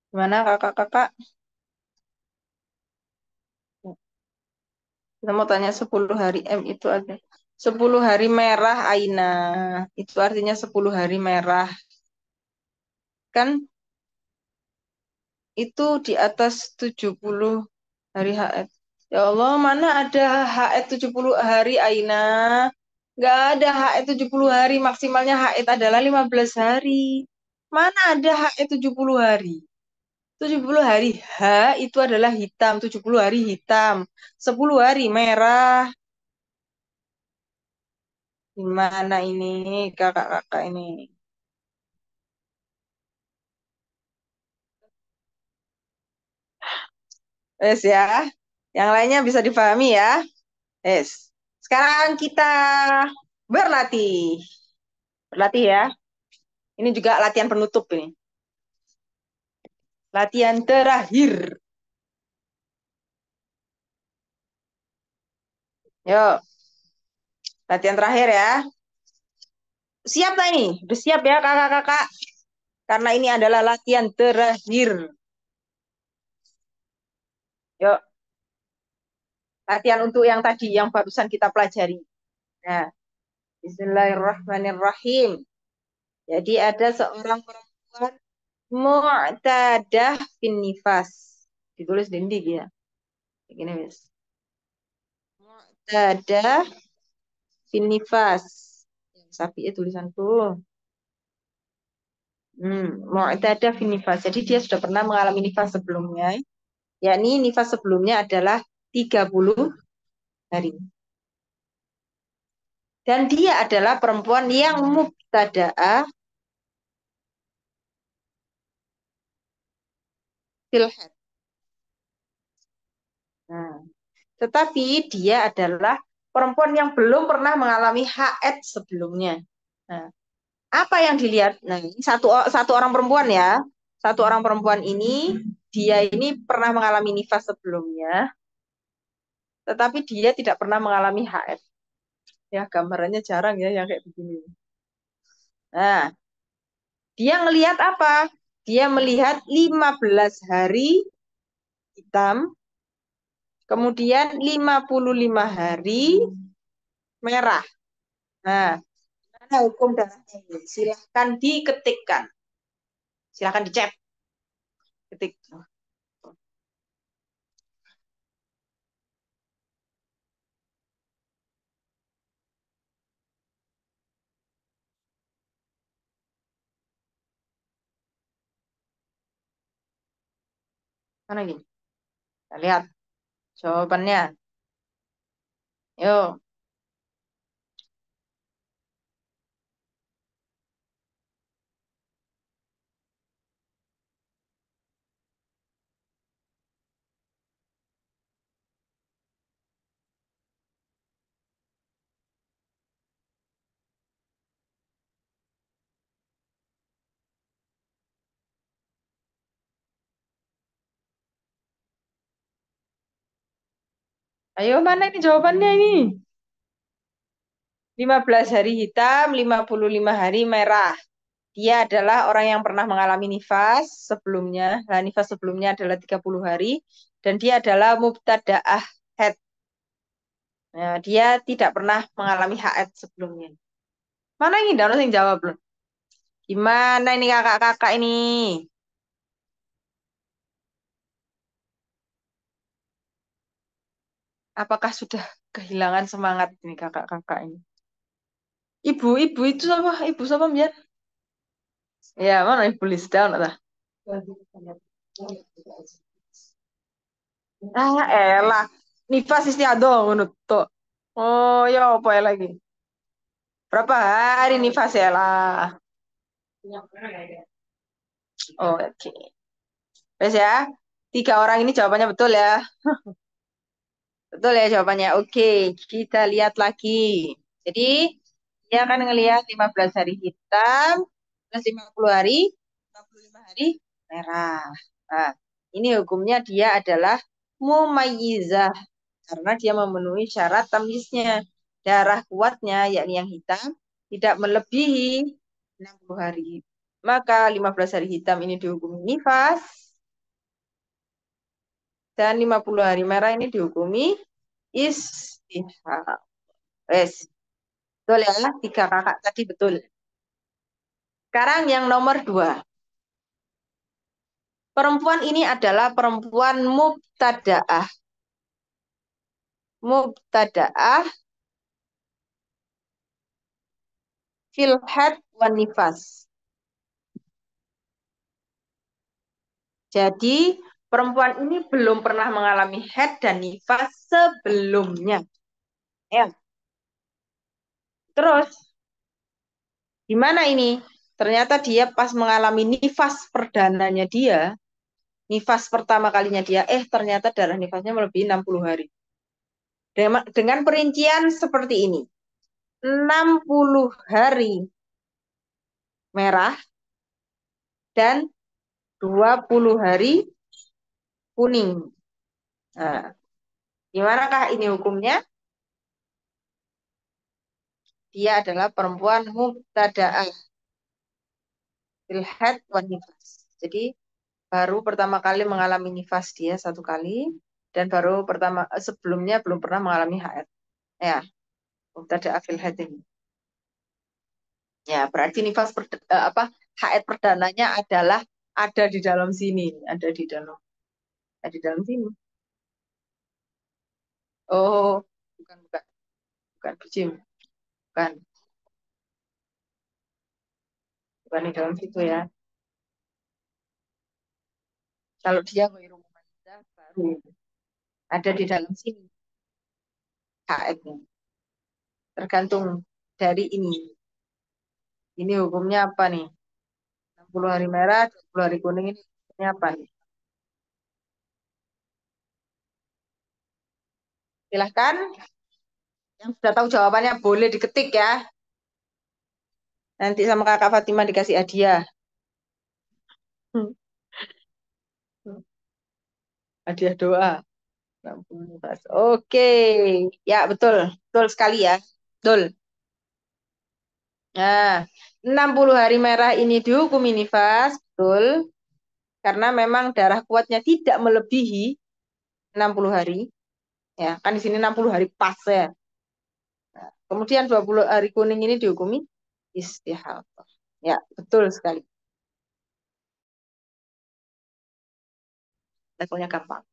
Gimana kakak-kakak? Kita mau tanya 10 hari M itu ada. 10 hari merah Aina. Itu artinya 10 hari merah. Kan itu di atas 70 hari haid. Ya Allah, mana ada haid 70 hari Aina? Nggak ada haid 70 hari. Maksimalnya haid adalah 15 hari. Mana ada haid 70 hari? 70 hari H itu adalah hitam. 70 hari hitam. 10 hari merah. Gimana ini kakak-kakak ini? Wes ya. Yang lainnya bisa dipahami ya. Yes. Sekarang kita berlatih. Berlatih ya. Ini juga latihan penutup ini. Latihan terakhir. Yuk, latihan terakhir ya. Siap tak ini? Udah siap ya kakak-kakak? Karena ini adalah latihan terakhir. Yuk, latihan untuk yang tadi, yang barusan kita pelajari. Nah, Bismillahirrahmanirrahim. Jadi ada seorang perempuan mu'tadah bin nifas. Ditulis dindik ya. Begini, Miss. Mu'tada finifas. Sapi itu tulisanku. Mu'tada finifas. Jadi dia sudah pernah mengalami nifas sebelumnya. Yakni nifas sebelumnya adalah 30 hari. Dan dia adalah perempuan yang mubtada'ah fil haid. Nah, tetapi dia adalah perempuan yang belum pernah mengalami haid sebelumnya. Nah, apa yang dilihat? Nah, ini satu orang perempuan ya. Satu orang perempuan ini, dia ini pernah mengalami nifas sebelumnya, tetapi dia tidak pernah mengalami haid. Ya, gambarannya jarang ya yang kayak begini. Nah, dia melihat apa? Dia melihat 15 hari hitam, kemudian 55 hari merah. Nah, mana hukum darahnya ini? Silahkan diketikkan. Silahkan dicek. Ketik. Mana ini? Kita lihat jawabannya. Yuk, ayo mana ini jawabannya ini? 15 hari hitam, 55 hari merah. Dia adalah orang yang pernah mengalami nifas sebelumnya. Nah, nifas sebelumnya adalah 30 hari. Dan dia adalah mubtada'ah haid. Nah, dia tidak pernah mengalami haid sebelumnya. Mana ini? Danos yang jawab belum? Gimana ini kakak-kakak ini? Apakah sudah kehilangan semangat ini kakak-kakak ini? Ibu-ibu itu apa? Ibu siapa, Mian? Ya, mana ibu list down lah. Ah, elah. Nifas istiadoh ngono tok. Oh, ya apa ya lagi? Berapa hari nifas ya lah? Oh, oke. Wes ya. Tiga orang ini jawabannya betul ya. Betul ya jawabannya. Oke, kita lihat lagi. Jadi, dia akan ngelihat 15 hari hitam, plus 50 hari, 65 hari merah. Nah, ini hukumnya dia adalah mumayyizah karena dia memenuhi syarat tamyiznya. Darah kuatnya, yakni yang hitam, tidak melebihi 60 hari. Maka 15 hari hitam ini dihukumi nifas, dan 50 hari merah ini dihukumi istihad. Wes, betul ya, tiga kakak tadi betul. Sekarang yang nomor dua. Perempuan ini adalah perempuan mubtada'ah. Mubtada'ah fil haid wan nifas. Jadi perempuan ini belum pernah mengalami haid dan nifas sebelumnya. Ya, terus gimana ini? Ternyata dia pas mengalami nifas perdananya dia, nifas pertama kalinya dia, ternyata darah nifasnya melebihi 60 hari. Dengan perincian seperti ini. 60 hari merah dan 20 hari kuning. Nah, gimanakah ini hukumnya? Dia adalah perempuan mubtada'ah fil haid wan nifas. Jadi baru pertama kali mengalami nifas dia satu kali dan baru sebelumnya belum pernah mengalami haid. Ya, mubtada'ah fil haid ini. Ya, berarti haid perdananya adalah ada di dalam sini, ada di dalam sini. Oh, bukan, bukan, bukan bijim, bukan, bukan di dalam situ ya. Kalau dia ghairu mumayyizah baru ada di dalam sini haidnya. Tergantung dari ini. Ini hukumnya apa nih? 60 hari merah, 20 hari kuning ini hukumnya apa nih? Silahkan, yang sudah tahu jawabannya boleh diketik ya. Nanti sama kakak Fatima dikasih hadiah. Hmm. Hadiah doa. 60 nifas. Oke, ya betul. Betul sekali ya. Betul. Nah, 60 hari merah ini dihukumi nifas, betul. Karena memang darah kuatnya tidak melebihi 60 hari. Ya, kan di sini 60 hari pas ya. Kemudian 20 hari kuning ini dihukumi istihadah. Ya, betul sekali. Levelnya gampang.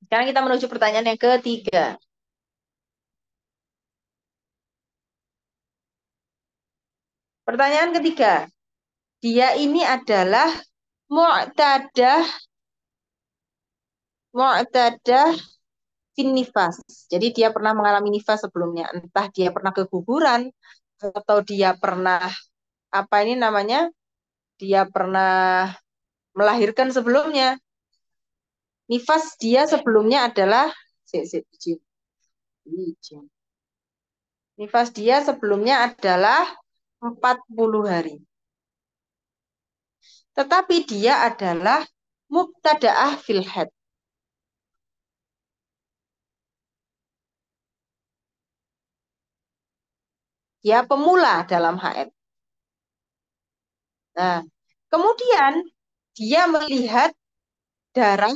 Sekarang kita menuju pertanyaan yang ketiga. Pertanyaan ketiga. Dia ini adalah mu'tadah mu'tadah fin nifas. Jadi dia pernah mengalami nifas sebelumnya. Entah dia pernah keguguran atau dia pernah apa ini namanya? Dia pernah melahirkan sebelumnya. Nifas dia sebelumnya adalah izin, izin. Nifas dia sebelumnya adalah 40 hari. Tetapi dia adalah mubtada'ah fil haid. Dia pemula dalam haid. Nah, kemudian dia melihat darah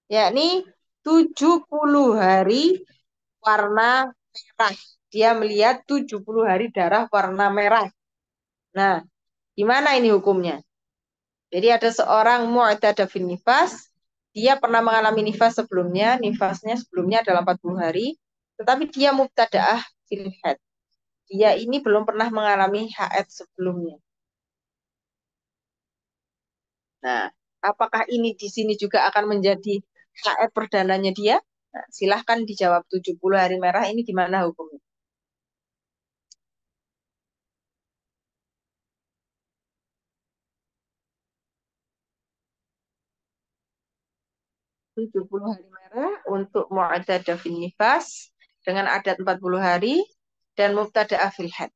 yakni 70 hari warna merah. Dia melihat 70 hari darah warna merah. Nah, gimana ini hukumnya? Jadi ada seorang mu'tada fin nifas, dia pernah mengalami nifas sebelumnya, nifasnya sebelumnya adalah 40 hari, tetapi dia mubtadaah fil haid. Dia ini belum pernah mengalami haid sebelumnya. Nah, apakah ini di sini juga akan menjadi haid perdananya dia? Nah, silahkan dijawab 70 hari merah ini gimana hukumnya? 70 hari merah untuk mu'tadah fin nifas dengan adat 40 hari dan mubtada'ah fil haid.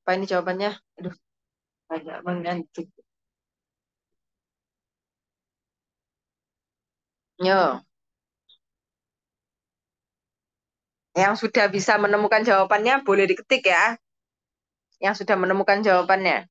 Apa ini jawabannya? Aduh, banyak mengantuk. Yo, yang sudah bisa menemukan jawabannya boleh diketik ya. Yang sudah menemukan jawabannya.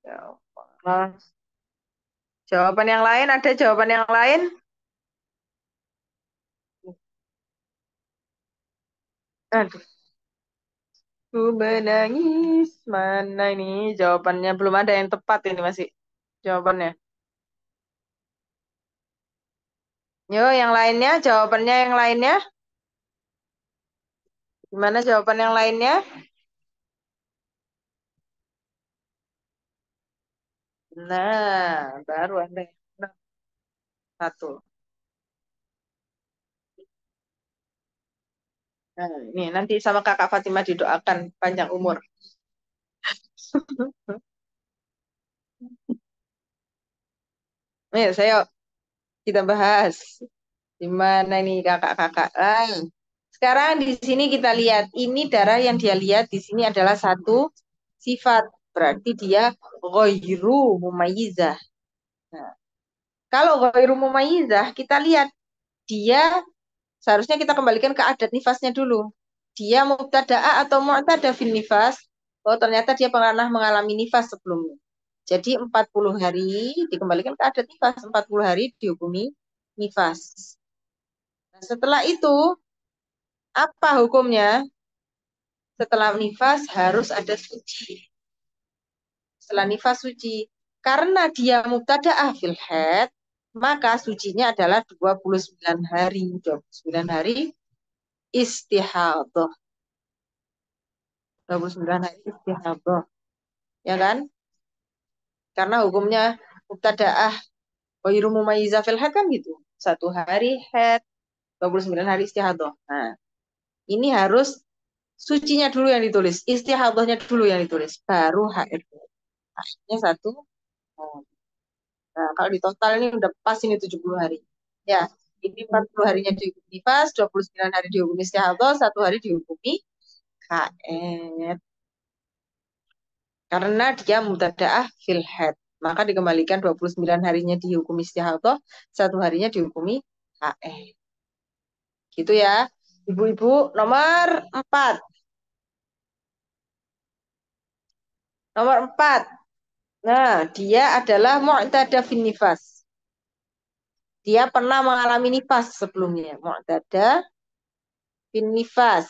Ya Allah. Jawaban yang lain, ada jawaban yang lain? Aduh, ku menangis. Mana ini jawabannya? Belum ada yang tepat ini masih jawabannya. Yo, yang lainnya, jawabannya yang lainnya. Gimana jawaban yang lainnya? Nah, baru ada yang benar. Satu. Nah, ini nanti sama kakak Fatima didoakan panjang umur. Saya kita bahas. Gimana ini kakak-kakak? Sekarang di sini kita lihat, ini darah yang dia lihat di sini adalah satu sifat. Berarti dia ghairu mumayyizah. Nah, kalau ghairu mumayyizah, kita lihat dia seharusnya kita kembalikan ke adat nifasnya dulu. Dia mubtada'a atau mu'tada fin nifas. Oh, ternyata dia pernah mengalami nifas sebelumnya. Jadi 40 hari dikembalikan ke adat nifas, 40 hari dihukumi nifas. Nah, setelah itu apa hukumnya? Setelah nifas harus ada suci. Setelah nifas suci. Karena dia mubtada'ah fil haid, maka sucinya adalah 29 hari. 29 hari istihadah. 29 hari istihadah. Ya kan? Karena hukumnya mubtada'ah ghairu mumayyizah fil haid kan gitu. 1 hari haid, 29 hari istihadah. Nah, ini harus sucinya dulu yang ditulis, istihadahnya dulu yang ditulis, baru haid. Haidnya 1. Nah, kalau di total ini udah pas ini 70 hari. Ya, ini 40 harinya dihukumi nifas, 29 hari dihukumi istihadah, 1 hari dihukumi haid. Karena dia mubtada'ah fil haid. Maka dikembalikan 29 harinya dihukumi istihadah, 1 harinya dihukumi haid. Gitu ya. Ibu-ibu nomor 4. Nomor 4. Nah, dia adalah mu'tada fin nifas. Dia pernah mengalami nifas sebelumnya. Mu'tada fin nifas.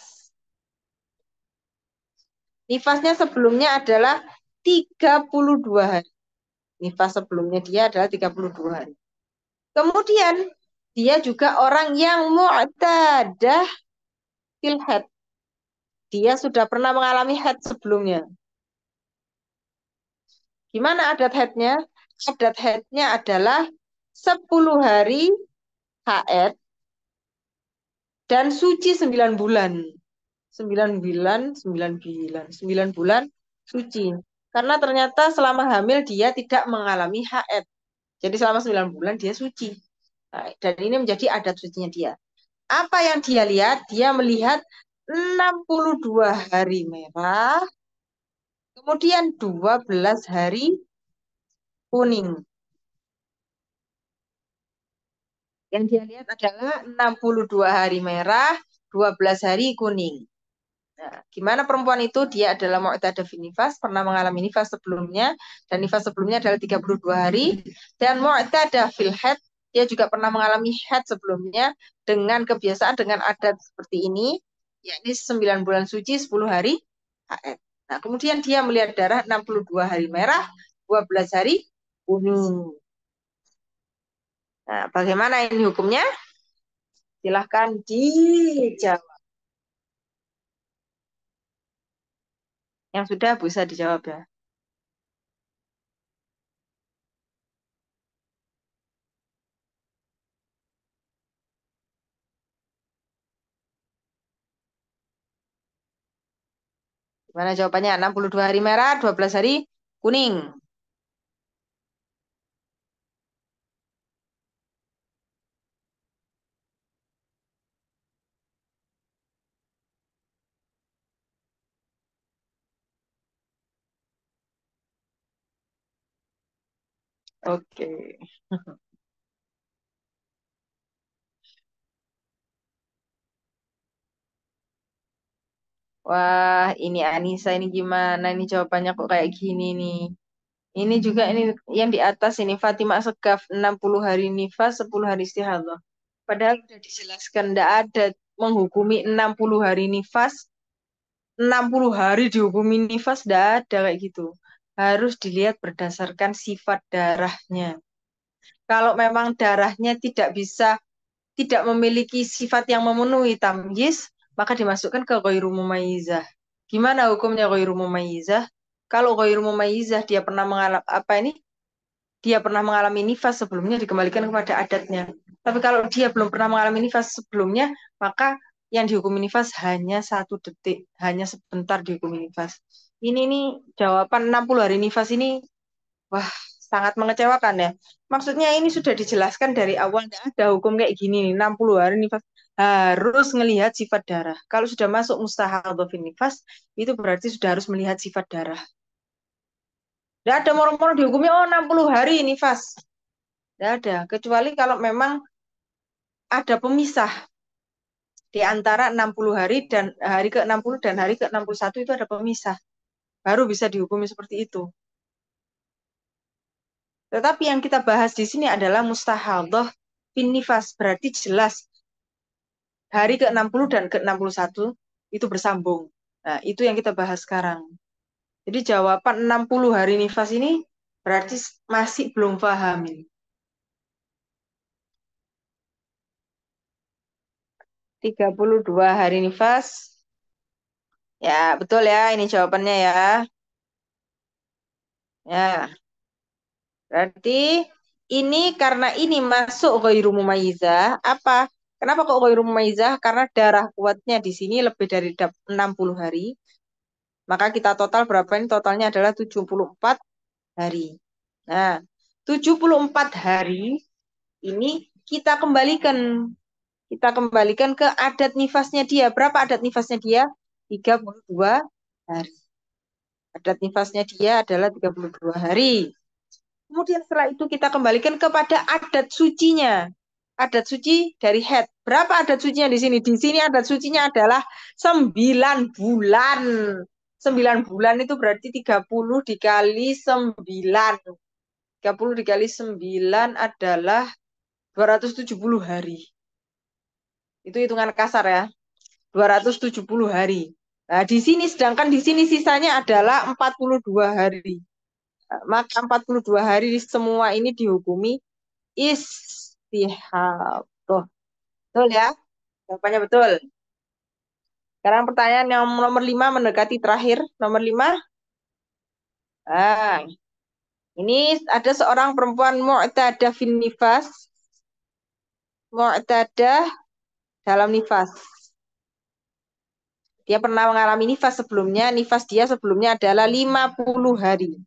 Nifasnya sebelumnya adalah 32 hari. Nifas sebelumnya dia adalah 32 hari. Kemudian dia juga orang yang mu'tadah fil haid. Dia sudah pernah mengalami haid sebelumnya. Gimana adat haidnya? Adat haidnya adalah 10 hari haid dan suci 9 bulan. 9 bulan, 9 bulan suci. Karena ternyata selama hamil dia tidak mengalami haid. Jadi selama 9 bulan dia suci. Nah, dan ini menjadi adat sucinya dia. Apa yang dia lihat? Dia melihat 62 hari merah, kemudian 12 hari kuning. Yang dia lihat adalah 62 hari merah, 12 hari kuning. Nah, gimana perempuan itu? Dia adalah mu'tadah fin nifas, pernah mengalami nifas sebelumnya, dan nifas sebelumnya adalah 32 hari. Dan mu'tadah fil haid, dia juga pernah mengalami haid sebelumnya, dengan kebiasaan, dengan adat seperti ini, yakni 9 bulan suci, 10 hari haid. Nah, kemudian dia melihat darah 62 hari merah, 12 hari kuning. Nah, bagaimana ini hukumnya? Silahkan dijawab. Yang sudah bisa dijawab ya. Gimana jawabannya? 62 hari merah, 12 hari kuning. Oke. Wah, ini Anissa ini gimana? Ini jawabannya kok kayak gini nih. Ini juga ini yang di atas ini Fatimah Segaf 60 hari nifas, 10 hari istihadah. Padahal sudah dijelaskan tidak ada menghukumi 60 hari nifas, 60 hari dihukumi nifas tidak ada kayak gitu. Harus dilihat berdasarkan sifat darahnya. Kalau memang darahnya tidak memiliki sifat yang memenuhi tamyiz, maka dimasukkan ke ghairu mumayyizah. Gimana hukumnya ghairu mumayyizah? Kalau ghairu mumayyizah dia pernah mengalami apa ini? Dia pernah mengalami nifas sebelumnya dikembalikan kepada adatnya. Tapi kalau dia belum pernah mengalami nifas sebelumnya, maka yang dihukumi nifas hanya 1 detik, hanya sebentar dihukumi nifas. Ini nih jawaban 60 hari nifas ini, wah, sangat mengecewakan ya. Maksudnya ini sudah dijelaskan dari awal, tidak ada hukum kayak gini nih, 60 hari nifas. Harus melihat sifat darah. Kalau sudah masuk mustahadhah fin nifas, itu berarti sudah harus melihat sifat darah. Tidak ada moro-moro dihukumnya, oh 60 hari nifas. Tidak ada. Kecuali kalau memang ada pemisah di antara 60 hari dan hari ke-60 dan hari ke-61 itu ada pemisah. baru bisa dihukumi seperti itu. Tetapi yang kita bahas di sini adalah mustahadhah fin nifas, berarti jelas hari ke-60 dan ke-61 itu bersambung. Nah, itu yang kita bahas sekarang. Jadi jawaban 60 hari nifas ini berarti masih belum paham ini. 32 hari nifas. Ya, betul ya, ini jawabannya ya. Ya, berarti ini karena ini masuk ghairu mumayyizah, apa? Kenapa kok ghairu mumayyizah? Karena darah kuatnya di sini lebih dari 60 hari. Maka kita total berapa ini? Totalnya adalah 74 hari. Nah, 74 hari ini kita kembalikan. Kita kembalikan ke adat nifasnya dia. Berapa adat nifasnya dia? 32 hari. Adat nifasnya dia adalah 32 hari. Kemudian setelah itu kita kembalikan kepada adat sucinya. Adat suci dari head. Berapa adat sucinya di sini? Di sini adat sucinya adalah 9 bulan. 9 bulan itu berarti 30 dikali 9. 30 dikali 9 adalah 270 hari. Itu hitungan kasar ya. 270 hari. Nah, di sini sedangkan di sini sisanya adalah 42 hari. Maka 42 hari semua ini dihukumi istihab. Tuh, betul ya? Jawabannya betul. Sekarang pertanyaan yang nomor 5 mendekati terakhir. Nomor 5. Ah, ini ada seorang perempuan mu'tadah fin nifas. Mu'tadah dalam nifas. Dia pernah mengalami nifas sebelumnya. Nifas dia sebelumnya adalah 50 hari.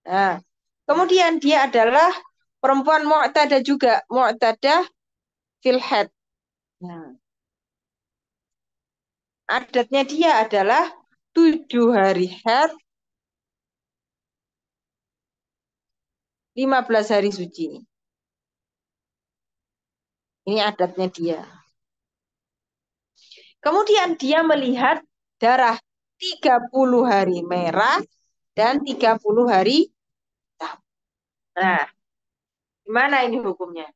Nah, kemudian dia adalah perempuan mu'tadah juga. Mu'tadah fil haid. Nah, adatnya dia adalah 7 hari haid, 15 hari suci. Ini adatnya dia. Kemudian dia melihat darah 30 hari merah dan 30 hari hitam. Nah, gimana ini hukumnya?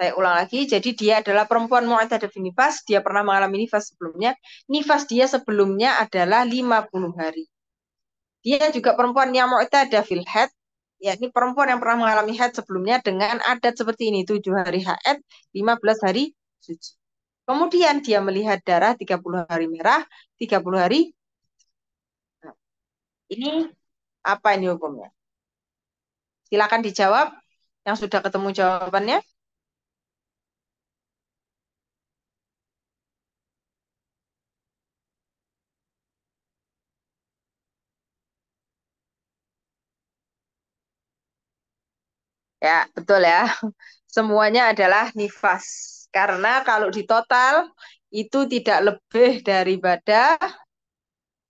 Saya ulang lagi, jadi dia adalah perempuan mu'tadah bin nifas, dia pernah mengalami nifas sebelumnya. Nifas dia sebelumnya adalah 50 hari. Dia juga perempuan yang mu'tadah fil haid, yakni perempuan yang pernah mengalami haid sebelumnya dengan adat seperti ini, 7 hari haid, 15 hari suci. Kemudian dia melihat darah 30 hari merah, 30 hari. Nah, ini apa ini hukumnya? Silakan dijawab yang sudah ketemu jawabannya. Ya, betul ya. Semuanya adalah nifas. Karena kalau di total itu tidak lebih daripada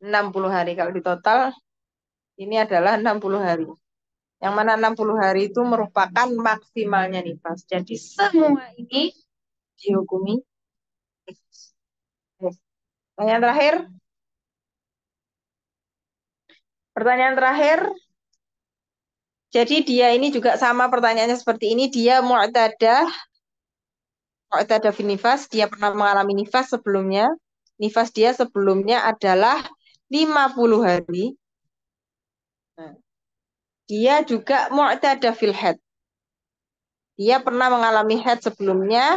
60 hari. Kalau di total ini adalah 60 hari. Yang mana 60 hari itu merupakan maksimalnya nifas. Jadi semua ini dihukumi nifas. Pertanyaan terakhir. Pertanyaan terakhir. Jadi dia ini juga sama pertanyaannya seperti ini. Dia mu'tadah fin nifas. Dia pernah mengalami nifas sebelumnya. Nifas dia sebelumnya adalah 50 hari. Nah, dia juga mu'tadah fil haid. Dia pernah mengalami haid sebelumnya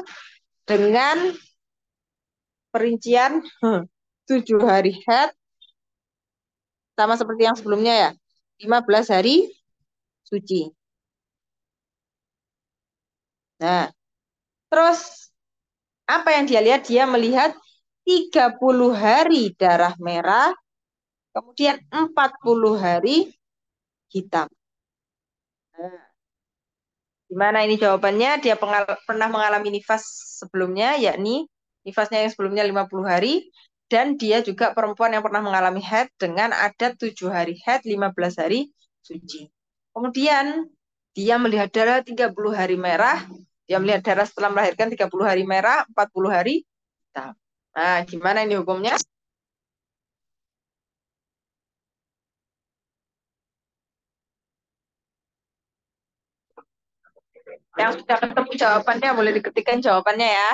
dengan perincian 7 hari haid sama seperti yang sebelumnya ya. 15 hari suci. Nah, terus apa yang dia lihat? Dia melihat 30 hari darah merah, kemudian 40 hari hitam. Nah, gimana ini jawabannya? Dia pernah mengalami nifas sebelumnya, yakni nifasnya yang sebelumnya 50 hari, dan dia juga perempuan yang pernah mengalami haid dengan adat 7 hari haid, 15 hari suci. Kemudian dia melihat darah 30 hari merah, dia melihat darah setelah melahirkan 30 hari merah, 40 hari hitam. Nah, gimana ini hukumnya? Yang sudah ketemu jawabannya boleh diketikkan jawabannya ya.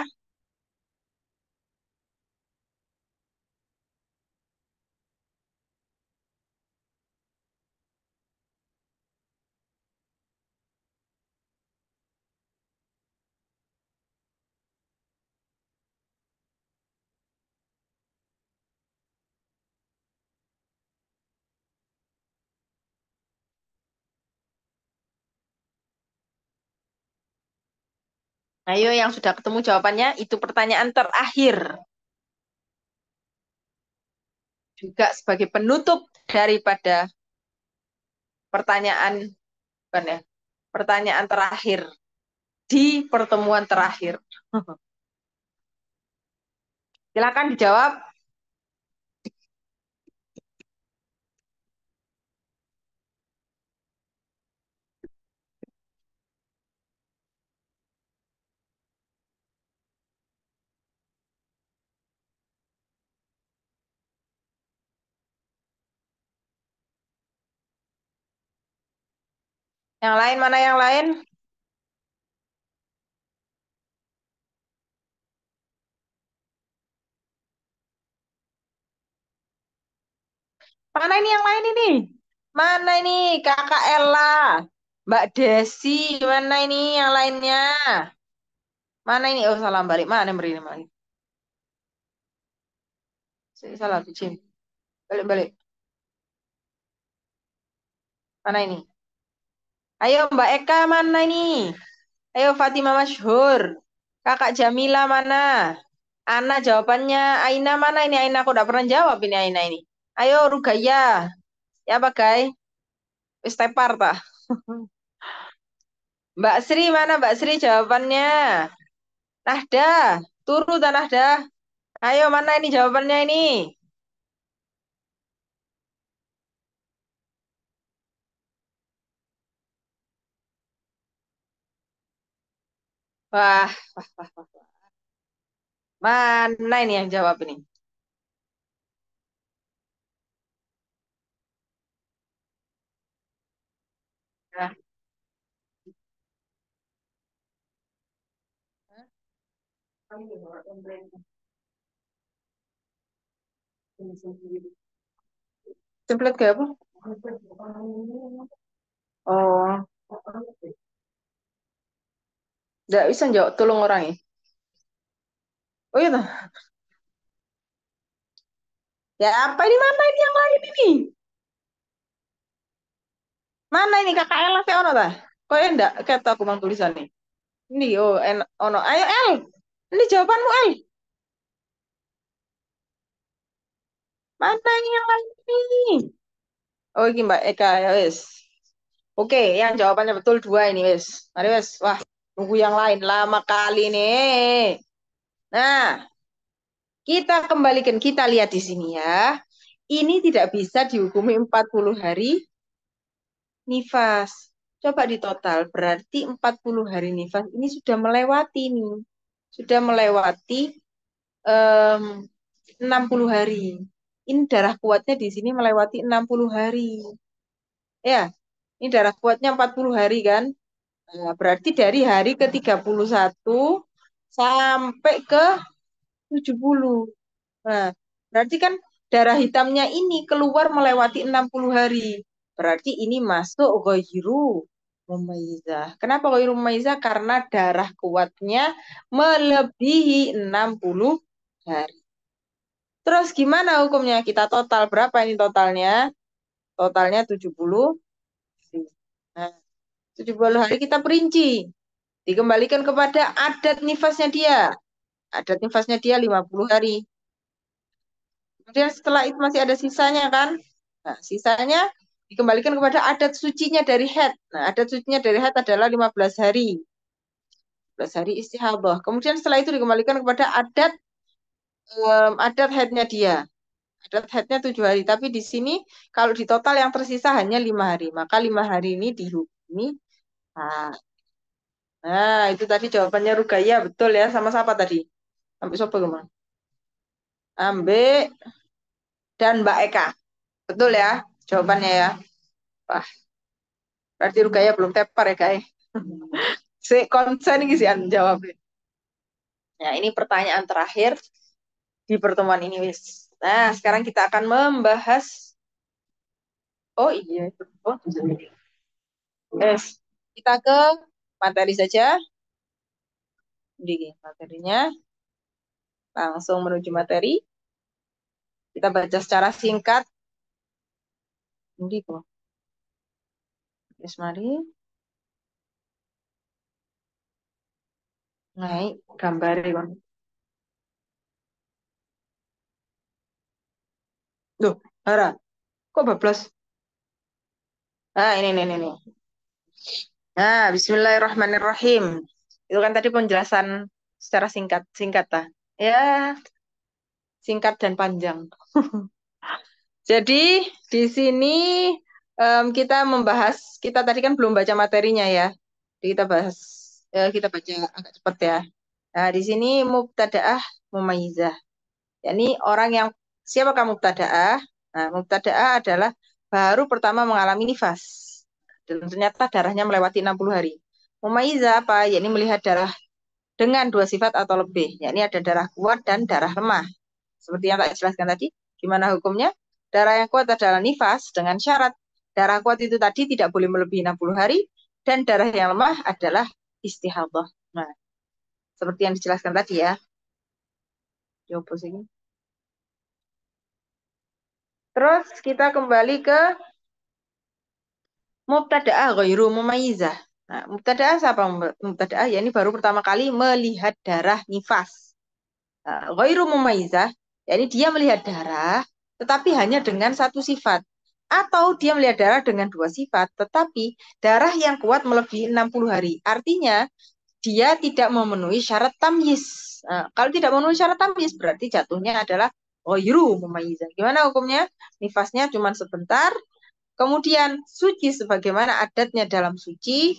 Ayo yang sudah ketemu jawabannya, itu pertanyaan terakhir. Juga sebagai penutup daripada pertanyaan, bukan ya, pertanyaan terakhir di pertemuan terakhir. Silakan dijawab. Yang lain mana yang lain? Mana ini yang lain ini? Mana ini Kakak Ella? Mbak Desi, mana ini yang lainnya? Mana ini? Oh, salam balik. Mana yang beri mana? Salah, kucing. Balik-balik. Mana ini? Ayo Mbak Eka, mana ini? Ayo Fatima Masyhur. Kakak Jamila mana? Ana jawabannya. Aina mana ini? Aina aku udah pernah jawab ini Aina ini. Ayo Rugaya. Ya apa, guys? Wis tepar tak? Mbak Sri mana Mbak Sri jawabannya? Nahda, turu tak Nahda? Ayo mana ini jawabannya ini? Wah, wah, wah, wah, wah. Mana ini yang jawab ini? Nah, template kayak apa? Oh, nggak bisa jawab tolong orang ya. Oh iya, toh. Ya apa ini mana ini yang lain ini? Mana ini kakak Ella saya ono dah? Kok enggak kata aku mang tulisan nih. Ini oh ono. Ayo El. Ini jawabanmu El. Mana ini yang lain ini? Oh ini Mbak Eka ya wes. Oke, yang jawabannya betul dua ini wes. Mari wes. Wah, nunggu yang lain lama kali nih. Nah, kita kembalikan kita lihat di sini ya. Ini tidak bisa dihukumi 40 hari nifas. Coba di total, berarti 40 hari nifas ini sudah melewati nih. Sudah melewati em, 60 hari. Ini darah kuatnya di sini melewati 60 hari. Ya, ini darah kuatnya 40 hari kan? Nah, berarti dari hari ke 31 sampai ke 70. Nah, berarti kan darah hitamnya ini keluar melewati 60 hari. Berarti ini masuk ghairu mumayyizah. Kenapa ghairu mumayyizah? Karena darah kuatnya melebihi 60 hari. Terus gimana hukumnya? Kita total berapa ini totalnya? Totalnya 70 hari. Nah, 70 hari kita perinci. Dikembalikan kepada adat nifasnya dia. Adat nifasnya dia 50 hari. Kemudian setelah itu masih ada sisanya kan? Nah, sisanya dikembalikan kepada adat sucinya dari head. Nah, adat sucinya dari head adalah 15 hari. 15 hari istihadah. Kemudian setelah itu dikembalikan kepada adat headnya dia. Adat headnya 7 hari. Tapi di sini kalau di total yang tersisa hanya 5 hari. Maka 5 hari ini dihukumi. Nah, nah, itu tadi jawabannya Rugaya. Betul ya. Sama siapa tadi? Sampai siapa kemana? Ambe dan Mbak Eka. Betul ya jawabannya ya. Wah, berarti Rugaya belum tepar ya, guys. Si konsen iki sih jawab. Nah, ini pertanyaan terakhir di pertemuan ini, wis. Nah, sekarang kita akan membahas. Oh iya, oh, wis. Kita ke materi saja. Di materinya langsung menuju materi. Kita baca secara singkat. Ini kok. Wis mari naik gambar kon. Loh, Hara, kok bablas? Ah, ini. Nah, Bismillahirrahmanirrahim. Itu kan tadi penjelasan secara singkat, singkat ta. Ya, singkat dan panjang. Jadi di sini kita membahas, kita tadi kan belum baca materinya ya. Jadi kita bahas, kita baca agak cepat ya. Nah, di sini mubtadaah mumayyizah. Yani orang yang siapakah mubtadaah? Nah, mubtadaah adalah baru pertama mengalami nifas. Dan ternyata darahnya melewati 60 hari. Mumayyizah apa? Yani melihat darah dengan dua sifat atau lebih. Yakni ada darah kuat dan darah lemah. Seperti yang tak jelaskan tadi, gimana hukumnya? Darah yang kuat adalah nifas dengan syarat darah kuat itu tadi tidak boleh melebihi 60 hari dan darah yang lemah adalah istihadah. Nah, seperti yang dijelaskan tadi ya. Coba sini. Terus kita kembali ke mubtada'ah ghairu mumayyizah. Nah, mubtada'ah siapa? Mubtada'ah ya ini baru pertama kali melihat darah nifas. Ghairu mumayyizah, yakni dia melihat darah tetapi hanya dengan satu sifat. Atau dia melihat darah dengan dua sifat, tetapi darah yang kuat melebihi 60 hari. Artinya, dia tidak memenuhi syarat tamyiz. Nah, kalau tidak memenuhi syarat tamyiz, berarti jatuhnya adalah ghairu mumayyizah. Gimana hukumnya? Nifasnya cuma sebentar, kemudian suci sebagaimana adatnya dalam suci,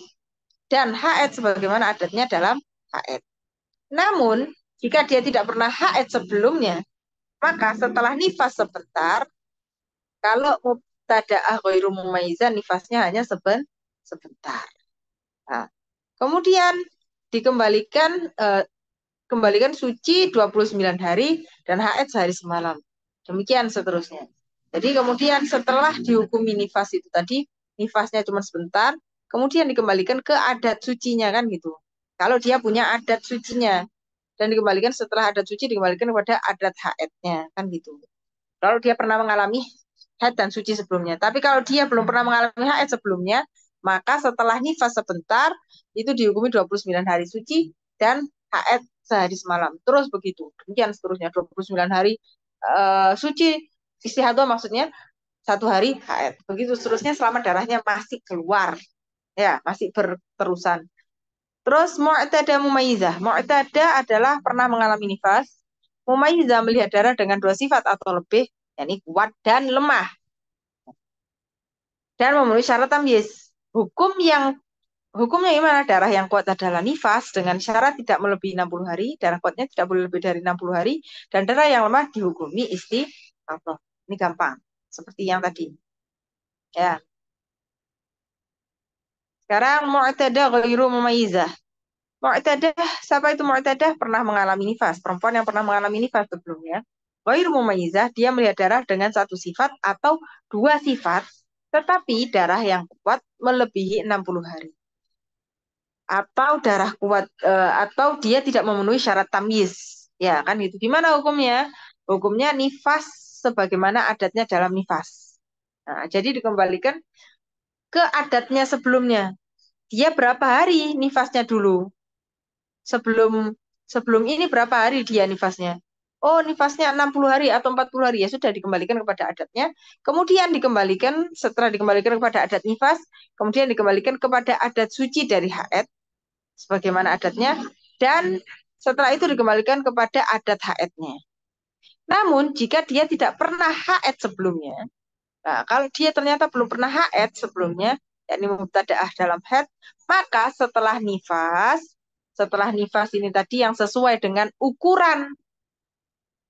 dan haid sebagaimana adatnya dalam haid. Namun, jika dia tidak pernah haid sebelumnya, maka setelah nifas sebentar, kalau mubtada'ah ghairu mumayyizah, nifasnya hanya sebentar. Nah, kemudian dikembalikan kembalikan suci 29 hari dan haid sehari semalam. Demikian seterusnya. Jadi kemudian setelah dihukumi nifas itu tadi, nifasnya cuma sebentar, kemudian dikembalikan ke adat sucinya kan gitu. Kalau dia punya adat sucinya, dan dikembalikan setelah adat suci dikembalikan kepada adat haidnya kan gitu. Kalau dia pernah mengalami haid dan suci sebelumnya. Tapi kalau dia belum pernah mengalami haid sebelumnya, maka setelah nifas sebentar itu dihukumi 29 hari suci dan haid sehari semalam. Terus begitu. Demikian seterusnya 29 hari suci istihadah maksudnya satu hari haid. Begitu seterusnya selama darahnya masih keluar. Ya, masih berterusan. Terus mu'tada mumayyizah. Mu'tada adalah pernah mengalami nifas. Mumayyizah melihat darah dengan dua sifat atau lebih, yakni kuat dan lemah. Dan memenuhi syarat tamyiz. Hukumnya gimana? Darah yang kuat adalah nifas dengan syarat tidak melebihi 60 hari, darah kuatnya tidak boleh lebih dari 60 hari, dan darah yang lemah dihukumi istihadah. Ini gampang, seperti yang tadi. Ya. Sekarang mu'tada ghairu mumayyizah. Mu'tadah, siapa itu mu'tadah? Pernah mengalami nifas. Perempuan yang pernah mengalami nifas sebelumnya. Ghairu mumayyizah, dia melihat darah dengan satu sifat atau dua sifat, tetapi darah yang kuat melebihi 60 hari. Atau darah kuat, atau dia tidak memenuhi syarat tamyiz. Ya, kan itu. Gimana hukumnya? Hukumnya nifas sebagaimana adatnya dalam nifas. Nah, jadi dikembalikan ke adatnya sebelumnya. Dia berapa hari nifasnya dulu? sebelum sebelum ini berapa hari dia nifasnya? Oh, nifasnya 60 hari atau 40 hari ya sudah dikembalikan kepada adatnya. Kemudian dikembalikan setelah dikembalikan kepada adat nifas, kemudian dikembalikan kepada adat suci dari haid sebagaimana adatnya dan setelah itu dikembalikan kepada adat haidnya. Namun jika dia tidak pernah haid sebelumnya, nah, kalau dia ternyata belum pernah haid sebelumnya, yakni mubtadaah dalam haid, maka setelah nifas ini tadi yang sesuai dengan ukuran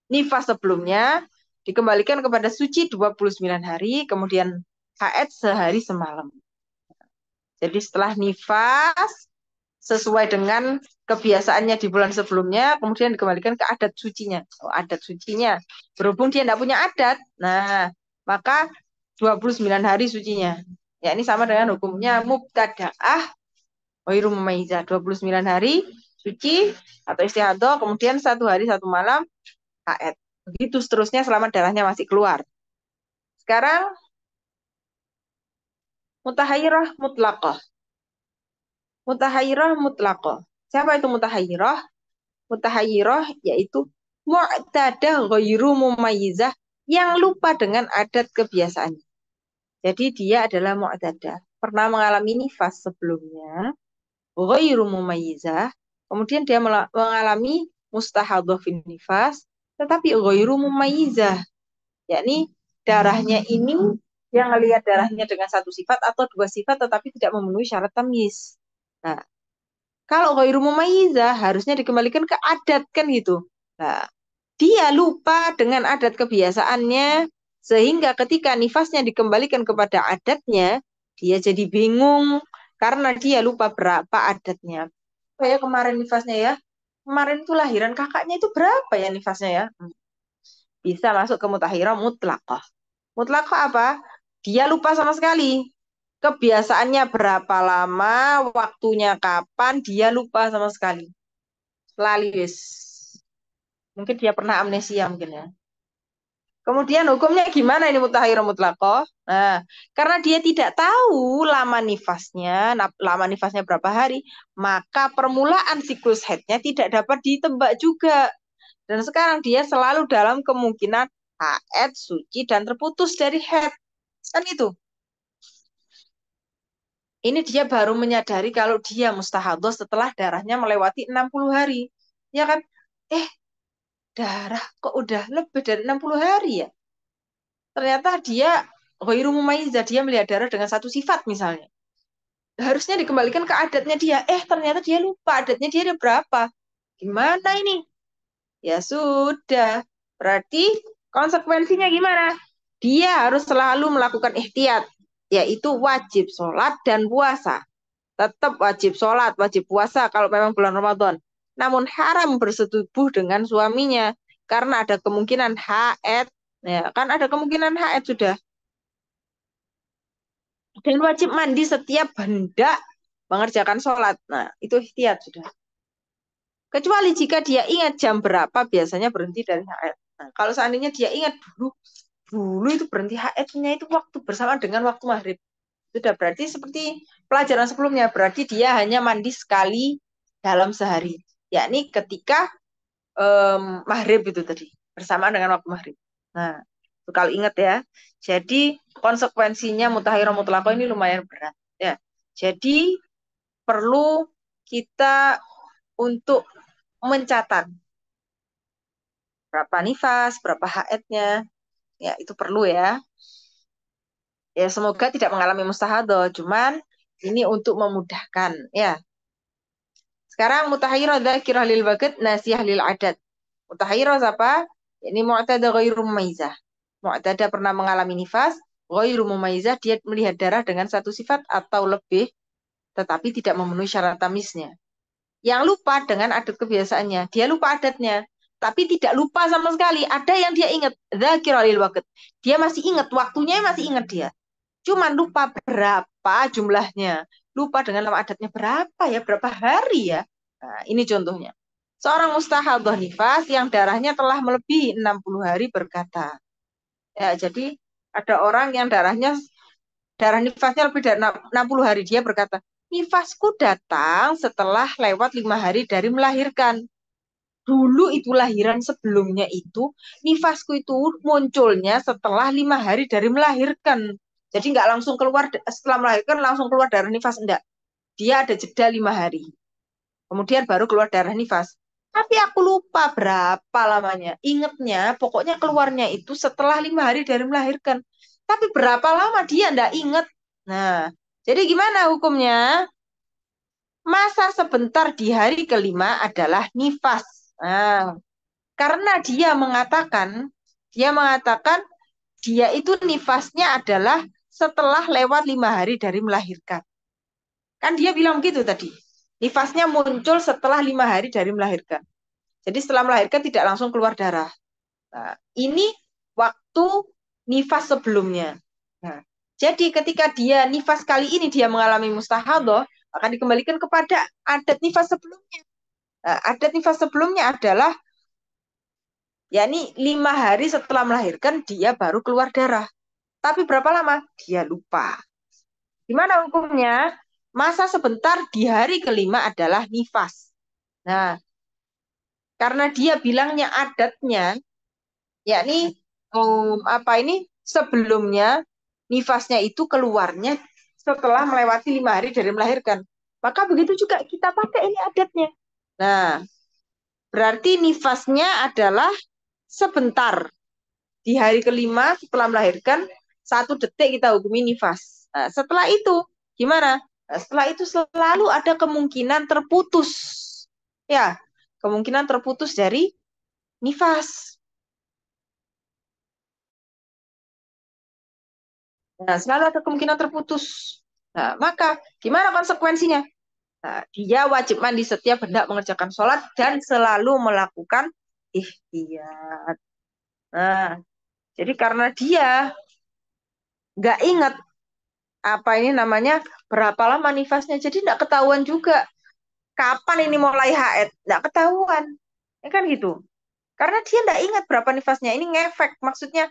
nifas sebelumnya, dikembalikan kepada suci 29 hari, kemudian haid sehari semalam. Jadi setelah nifas, sesuai dengan kebiasaannya di bulan sebelumnya, kemudian dikembalikan ke adat sucinya. Oh, adat sucinya. Berhubung dia tidak punya adat, nah, maka 29 hari sucinya. Ya, ini sama dengan hukumnya mubtada'ah ghairu mumayyizah. 29 hari suci atau istihadah, kemudian 1 hari 1 malam haid. Begitu seterusnya selama darahnya masih keluar. Sekarang mutahayyirah mutlaqah. Mutahayyirah mutlaqah. Siapa itu mutahayyirah? Mutahayyirah yaitu mu'tadah ghairu mumayyizah yang lupa dengan adat kebiasaannya. Jadi dia adalah mu'tadah. Pernah mengalami nifas sebelumnya, ghairu mumayyizah. Kemudian dia mengalami mustahadhah fin nifas, tetapi ghairu mumayyizah. Yakni darahnya ini yang melihat darahnya dengan satu sifat atau dua sifat tetapi tidak memenuhi syarat tamyiz. Nah, kalau ghairu mumayyizah harusnya dikembalikan ke adat kan gitu. Nah, dia lupa dengan adat kebiasaannya sehingga ketika nifasnya dikembalikan kepada adatnya, dia jadi bingung karena dia lupa berapa adatnya. Kayak kemarin nifasnya ya. Kemarin itu lahiran kakaknya itu berapa ya nifasnya ya? Bisa masuk ke mutahhirah mutlaqah. Mutlaqah apa? Dia lupa sama sekali. Kebiasaannya berapa lama, waktunya kapan, dia lupa sama sekali. Lali wis. Mungkin dia pernah amnesia mungkin ya. Kemudian hukumnya gimana ini mutahhirah mutlaqah? Nah, karena dia tidak tahu lama nifasnya berapa hari, maka permulaan siklus haidnya tidak dapat ditebak juga. Dan sekarang dia selalu dalam kemungkinan haid, suci, dan terputus dari haid. Kan itu. Ini dia baru menyadari kalau dia mustahadah setelah darahnya melewati 60 hari. Ya kan? Eh, darah kok udah lebih dari 60 hari ya? Ternyata dia ghairu mumayyizah, dia melihat darah dengan satu sifat misalnya. Harusnya dikembalikan ke adatnya dia. Ternyata dia lupa adatnya dia ada berapa. Gimana ini? Ya sudah. Berarti konsekuensinya gimana? Dia harus selalu melakukan ihtiyat, yaitu wajib sholat dan puasa. Tetap wajib sholat, wajib puasa kalau memang bulan Ramadan. Namun haram bersetubuh dengan suaminya karena ada kemungkinan haid. Ya, kan ada kemungkinan haid sudah. Dan wajib mandi setiap hendak mengerjakan sholat. Nah, itu ihtiyat sudah. Kecuali jika dia ingat jam berapa biasanya berhenti dari haid. Nah, kalau seandainya dia ingat dulu itu berhenti haidnya itu waktu bersama dengan waktu maghrib. Sudah berarti seperti pelajaran sebelumnya, berarti dia hanya mandi sekali dalam sehari. Yakni ketika maghrib itu tadi, bersamaan dengan waktu maghrib. Nah, itu kalau ingat ya. Jadi konsekuensinya mutahhirah mutlaqah ini lumayan berat. Ya, jadi perlu kita untuk mencatat berapa nifas, berapa haidnya. Ya, itu perlu ya. Ya, semoga tidak mengalami mustahadah, cuman ini untuk memudahkan ya. Sekarang mutahayyirah dzakirah lil waqt nasiyah lil adat. Mutahayyirah apa? Ini mu'tada ghairu mumayyizah. Mu'tada pernah mengalami nifas, ghairu mumayyizah dia melihat darah dengan satu sifat atau lebih tetapi tidak memenuhi syarat tamiznya. Yang lupa dengan adat kebiasaannya. Dia lupa adatnya, tapi tidak lupa sama sekali. Ada yang dia ingat, dzakirah lil waqt. Dia masih ingat waktunya, masih ingat dia. Cuman lupa berapa jumlahnya. Lupa dengan nama adatnya berapa ya, berapa hari ya. Nah, ini contohnya. Seorang mustahadhah nifas yang darahnya telah melebihi 60 hari berkata. Ya, jadi ada orang yang darah nifasnya lebih dari 60 hari. Dia berkata, nifasku datang setelah lewat 5 hari dari melahirkan. Dulu itu lahiran sebelumnya itu, nifasku itu munculnya setelah 5 hari dari melahirkan. Jadi nggak langsung keluar setelah melahirkan langsung keluar darah nifas, enggak. Dia ada jeda 5 hari. Kemudian baru keluar darah nifas. Tapi aku lupa berapa lamanya. Ingatnya pokoknya keluarnya itu setelah 5 hari dari melahirkan. Tapi berapa lama dia enggak ingat. Nah, jadi gimana hukumnya? Masa sebentar di hari kelima adalah nifas. Nah, karena dia mengatakan dia itu nifasnya adalah setelah lewat 5 hari dari melahirkan. Kan dia bilang begitu tadi. Nifasnya muncul setelah 5 hari dari melahirkan. Jadi setelah melahirkan tidak langsung keluar darah. Nah, ini waktu nifas sebelumnya. Nah, jadi ketika dia nifas kali ini dia mengalami mustahadah, akan dikembalikan kepada adat nifas sebelumnya. Nah, adat nifas sebelumnya adalah yakni 5 hari setelah melahirkan dia baru keluar darah. Tapi berapa lama? Dia lupa. Gimana hukumnya? Masa sebentar di hari kelima adalah nifas. Nah, karena dia bilangnya adatnya, yakni apa ini sebelumnya nifasnya itu keluarnya setelah melewati 5 hari dari melahirkan. Maka begitu juga kita pakai ini adatnya. Nah, berarti nifasnya adalah sebentar. Di hari kelima setelah melahirkan, 1 detik kita hukumi nifas. Nah, setelah itu gimana? Nah, setelah itu selalu ada kemungkinan terputus. Ya, kemungkinan terputus dari nifas. Nah, selalu ada kemungkinan terputus. Nah, maka gimana konsekuensinya? Nah, dia wajib mandi setiap hendak mengerjakan sholat dan selalu melakukan ihtiyat. Nah, jadi karena dia nggak ingat apa ini namanya berapa lama nifasnya, jadi nggak ketahuan juga kapan ini mulai haid, nggak ketahuan, ya kan gitu. Karena dia nggak ingat berapa nifasnya, ini ngefek, maksudnya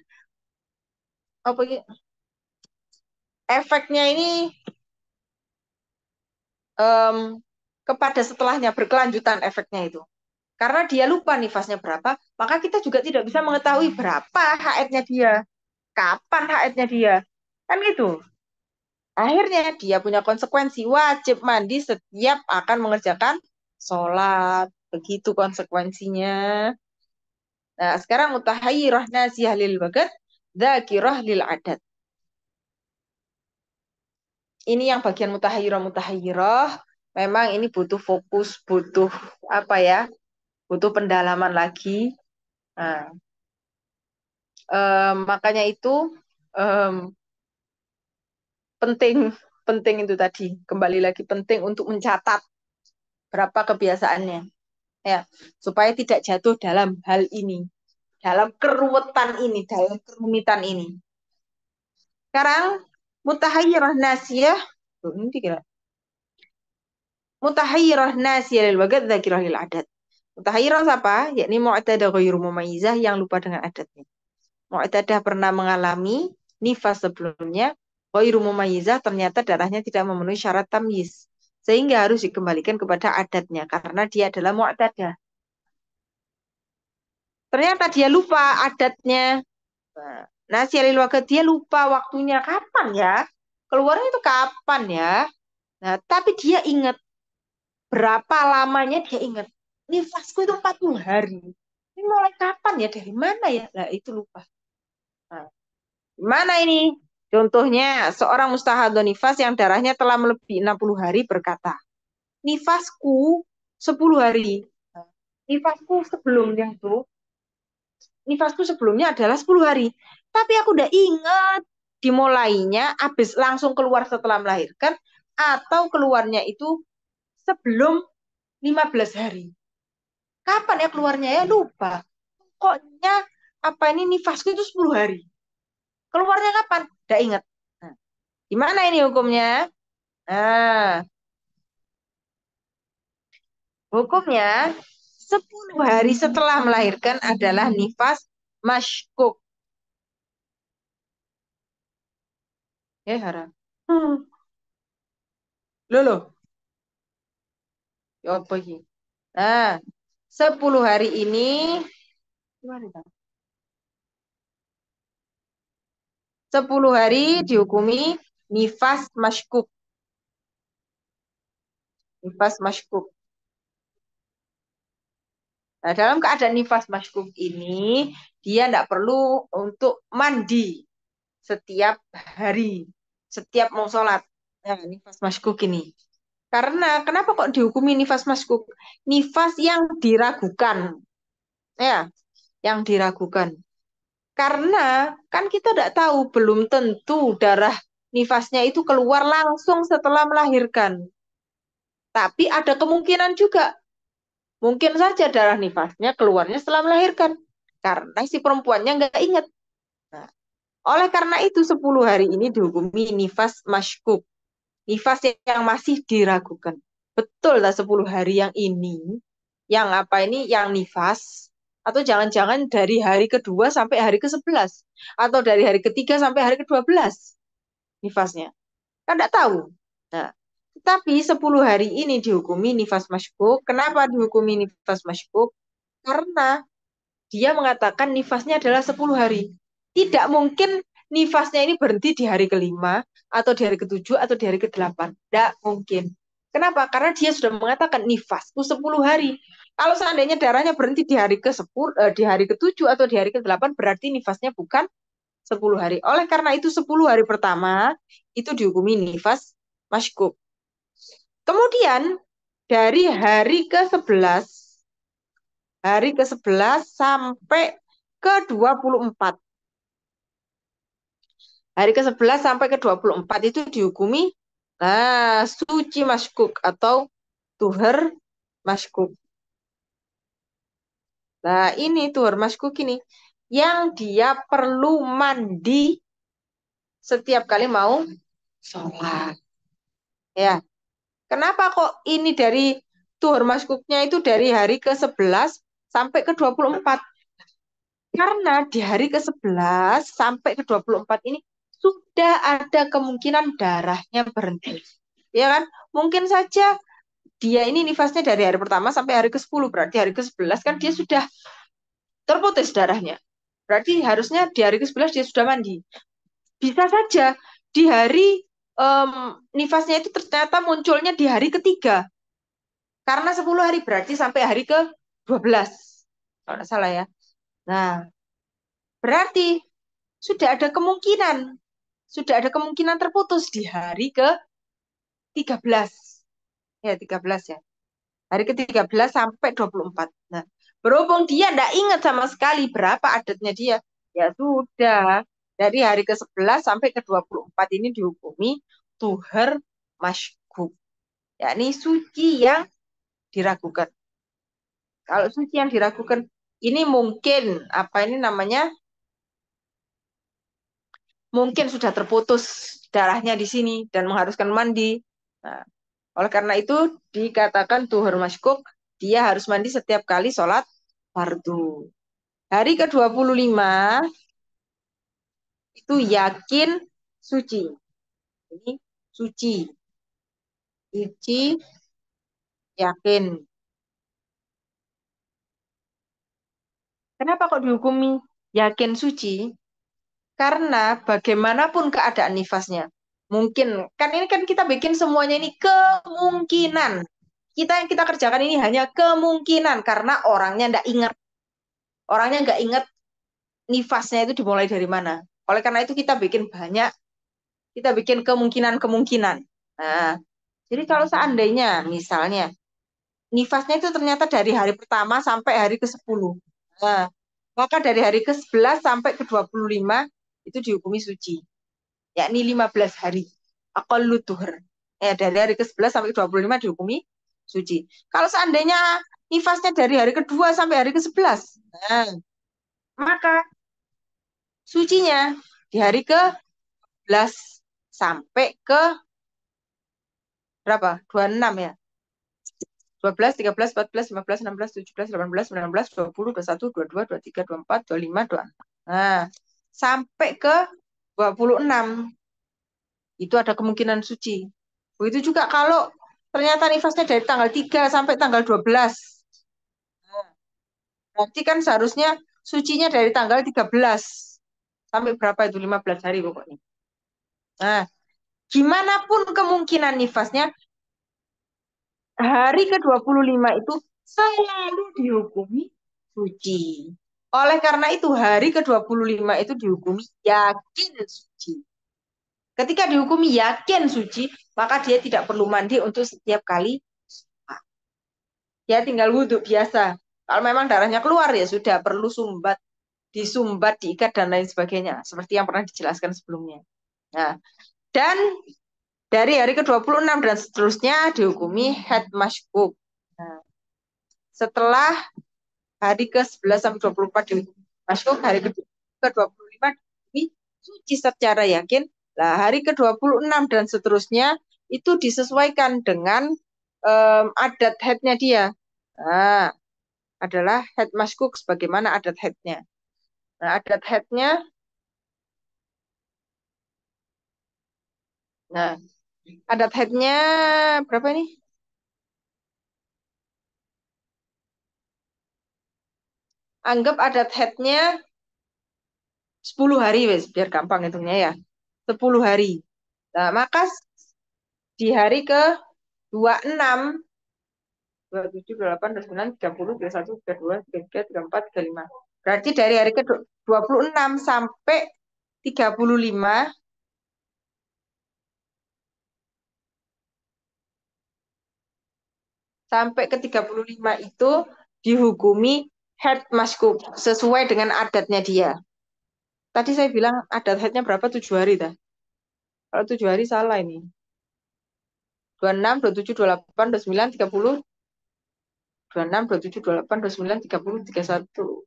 apa ini? Efeknya ini em, kepada setelahnya berkelanjutan efeknya itu. Karena dia lupa nifasnya berapa, maka kita juga tidak bisa mengetahui berapa haidnya dia, kapan haidnya dia, kan gitu. Akhirnya dia punya konsekuensi wajib mandi setiap akan mengerjakan sholat. Begitu konsekuensinya. Nah, sekarang mutahayyirah nasiyah lil bagat, dzakirah lil adat. Ini yang bagian mutahayyirah. Memang ini butuh fokus, butuh apa ya? Butuh pendalaman lagi. Nah, makanya itu em, penting penting itu tadi. Kembali lagi penting untuk mencatat berapa kebiasaannya. Ya, supaya tidak jatuh dalam hal ini, dalam keruwetan ini, dalam kerumitan ini. Sekarang mutahayyirah nasiyah, tuh, ini dikira mutahayyirah nasiyah lil wagat dzakirah lil adat. Mutahayyirah apa? Yakni mu'tadah ghairu mumayyizah yang lupa dengan adatnya. Mu'tadah pernah mengalami nifas sebelumnya, ghairu mumayyizah ternyata darahnya tidak memenuhi syarat tamyiz. Sehingga harus dikembalikan kepada adatnya karena dia adalah mu'tadah. Ternyata dia lupa adatnya. Nah, si Alil Waga dia lupa waktunya kapan ya. Keluarnya itu kapan ya. Nah, tapi dia ingat berapa lamanya dia ingat. Nifasku itu 40 hari. Ini mulai kapan ya? Dari mana ya? Nah, itu lupa. Nah, gimana ini? Contohnya, seorang mustahadz nifas yang darahnya telah melebihi 60 hari berkata, nifasku 10 hari. Nah, nifasku sebelumnya itu nifasku sebelumnya adalah 10 hari. Tapi aku udah ingat dimulainya habis langsung keluar setelah melahirkan atau keluarnya itu sebelum 15 hari. Kapan ya keluarnya ya lupa. Pokoknya apa ini nifasku itu 10 hari. Keluarnya kapan? Udah ingat. Nah, gimana ini hukumnya? Nah, hukumnya 10 hari setelah melahirkan adalah nifas masykuk. Ya, haram. Loh, loh. Ya apa ini? Nah, 10 hari ini gimana, Bang? 10 hari dihukumi nifas masykuk. Nifas masykuk. Nah, dalam keadaan nifas masykuk ini, dia tidak perlu untuk mandi setiap hari, setiap mau sholat. Nah, nifas masykuk ini. Karena kenapa kok dihukumi nifas masykuk? Nifas yang diragukan. Ya, yang diragukan. Karena kan kita tidak tahu, belum tentu darah nifasnya itu keluar langsung setelah melahirkan. Tapi ada kemungkinan juga. Mungkin saja darah nifasnya keluarnya setelah melahirkan. Karena si perempuannya nggak ingat. Nah, oleh karena itu 10 hari ini dihukumi nifas masykuk. Nifas yang masih diragukan. Betul lah 10 hari yang ini. Yang apa ini? Yang nifas. Atau jangan-jangan dari hari kedua sampai hari ke-11. Atau dari hari ketiga sampai hari ke-12 nifasnya. Kan tidak tahu. Nah, tetapi 10 hari ini dihukumi nifas masykuk. Kenapa dihukumi nifas masykuk? Karena dia mengatakan nifasnya adalah 10 hari. Tidak mungkin nifasnya ini berhenti di hari kelima, atau di hari ketujuh, atau di hari ke-8. Tidak mungkin. Kenapa? Karena dia sudah mengatakan nifasku 10 hari. Kalau seandainya darahnya berhenti di hari ke-10, di hari ke-7 atau di hari ke-8, berarti nifasnya bukan 10 hari. Oleh karena itu 10 hari pertama itu dihukumi nifas masykuk. Kemudian dari hari ke-11 sampai ke-24. Hari ke-11 sampai ke-24 itu dihukumi suci masykuk atau tuhur masykuk. Nah, ini tuhur masykuk ini yang dia perlu mandi setiap kali mau sholat. Ya, kenapa kok ini dari tuhur masykuknya itu dari hari ke-11 sampai ke-24? Karena di hari ke-11 sampai ke-24 ini sudah ada kemungkinan darahnya berhenti. Ya kan? Mungkin saja dia ini nifasnya dari hari pertama sampai hari ke-10. Berarti hari ke-11 kan dia sudah terputus darahnya. Berarti harusnya di hari ke-11 dia sudah mandi. Bisa saja di hari nifasnya itu ternyata munculnya di hari ketiga. Karena 10 hari berarti sampai hari ke-12. Kalau tidak salah ya. Nah, berarti sudah ada kemungkinan. Sudah ada kemungkinan terputus di hari ke-13. Ya, 13 ya. Hari ke-13 sampai 24. Nah, berhubung dia tidak ingat sama sekali berapa adatnya dia, ya sudah. Dari hari ke-11 sampai ke-24 ini dihukumi tuhur masyhur. Yakni suci yang diragukan. Kalau suci yang diragukan, ini mungkin, apa ini namanya, mungkin sudah terputus darahnya di sini dan mengharuskan mandi. Nah, oleh karena itu dikatakan tuhur masykuk, dia harus mandi setiap kali sholat fardu. Hari ke-25 itu yakin suci. Ini suci. Suci yakin. Kenapa kok dihukumi yakin suci? Karena bagaimanapun keadaan nifasnya. Mungkin, kan ini kan kita bikin semuanya ini kemungkinan. Kita yang kita kerjakan ini hanya kemungkinan karena orangnya nggak ingat. Orangnya nggak ingat nifasnya itu dimulai dari mana. Oleh karena itu kita bikin banyak, kita bikin kemungkinan-kemungkinan. Nah, jadi kalau seandainya misalnya nifasnya itu ternyata dari hari pertama sampai hari ke-10. Nah, maka dari hari ke-11 sampai ke-25 itu dihukumi suci, yakni 15 hari. Aqallu tuhur. Dari hari ke-11 sampai ke-25 dihukumi suci. Kalau seandainya nifasnya dari hari kedua sampai hari ke-11, nah, maka sucinya di hari ke-11 sampai ke berapa? 26 ya. 12, 13, 14, 15, 16, 17, 18, 19, 20, 21, 22, 23, 24, 25, 26. Nah, sampai ke 26 itu ada kemungkinan suci. Begitu juga kalau ternyata nifasnya dari tanggal 3 sampai tanggal 12. Nah, berarti kan seharusnya sucinya dari tanggal 13 sampai berapa itu 15 hari pokoknya. Nah, gimana pun kemungkinan nifasnya hari ke-25 itu selalu dihukumi suci. Oleh karena itu hari ke-25 itu dihukumi yakin suci. Ketika dihukumi yakin suci, maka dia tidak perlu mandi untuk setiap kali. Dia tinggal wudhu biasa. Kalau memang darahnya keluar ya sudah perlu sumbat, disumbat, diikat dan lain sebagainya. Seperti yang pernah dijelaskan sebelumnya. Nah, dan Dari hari ke-26 dan seterusnya dihukumi head mashkuk. Nah, setelah hari ke-11 sampai 24 dihukumi mashkuk, hari ke-25 dihukumi suci secara yakin. Nah, hari ke-26 dan seterusnya itu disesuaikan dengan adat headnya dia. Nah, adalah head mashkuk sebagaimana adat headnya. Nah, adat headnya, nah, adat headnya berapa ini? Anggap adat headnya 10 hari, wes, biar gampang hitungnya ya. 10 hari. Nah, maka di hari ke 26, 27, 28, 29, 30, 31, 32, 33, 34, 35. Berarti dari hari ke 26 sampai 35, sampai ke 35 itu dihukumi head maskuk sesuai dengan adatnya dia. Tadi saya bilang adat headnya berapa? 7 hari dah. Kalau 7 hari salah ini. 26, 27, 28, 29, 30, 26, 27, 28, 29, 30, 31,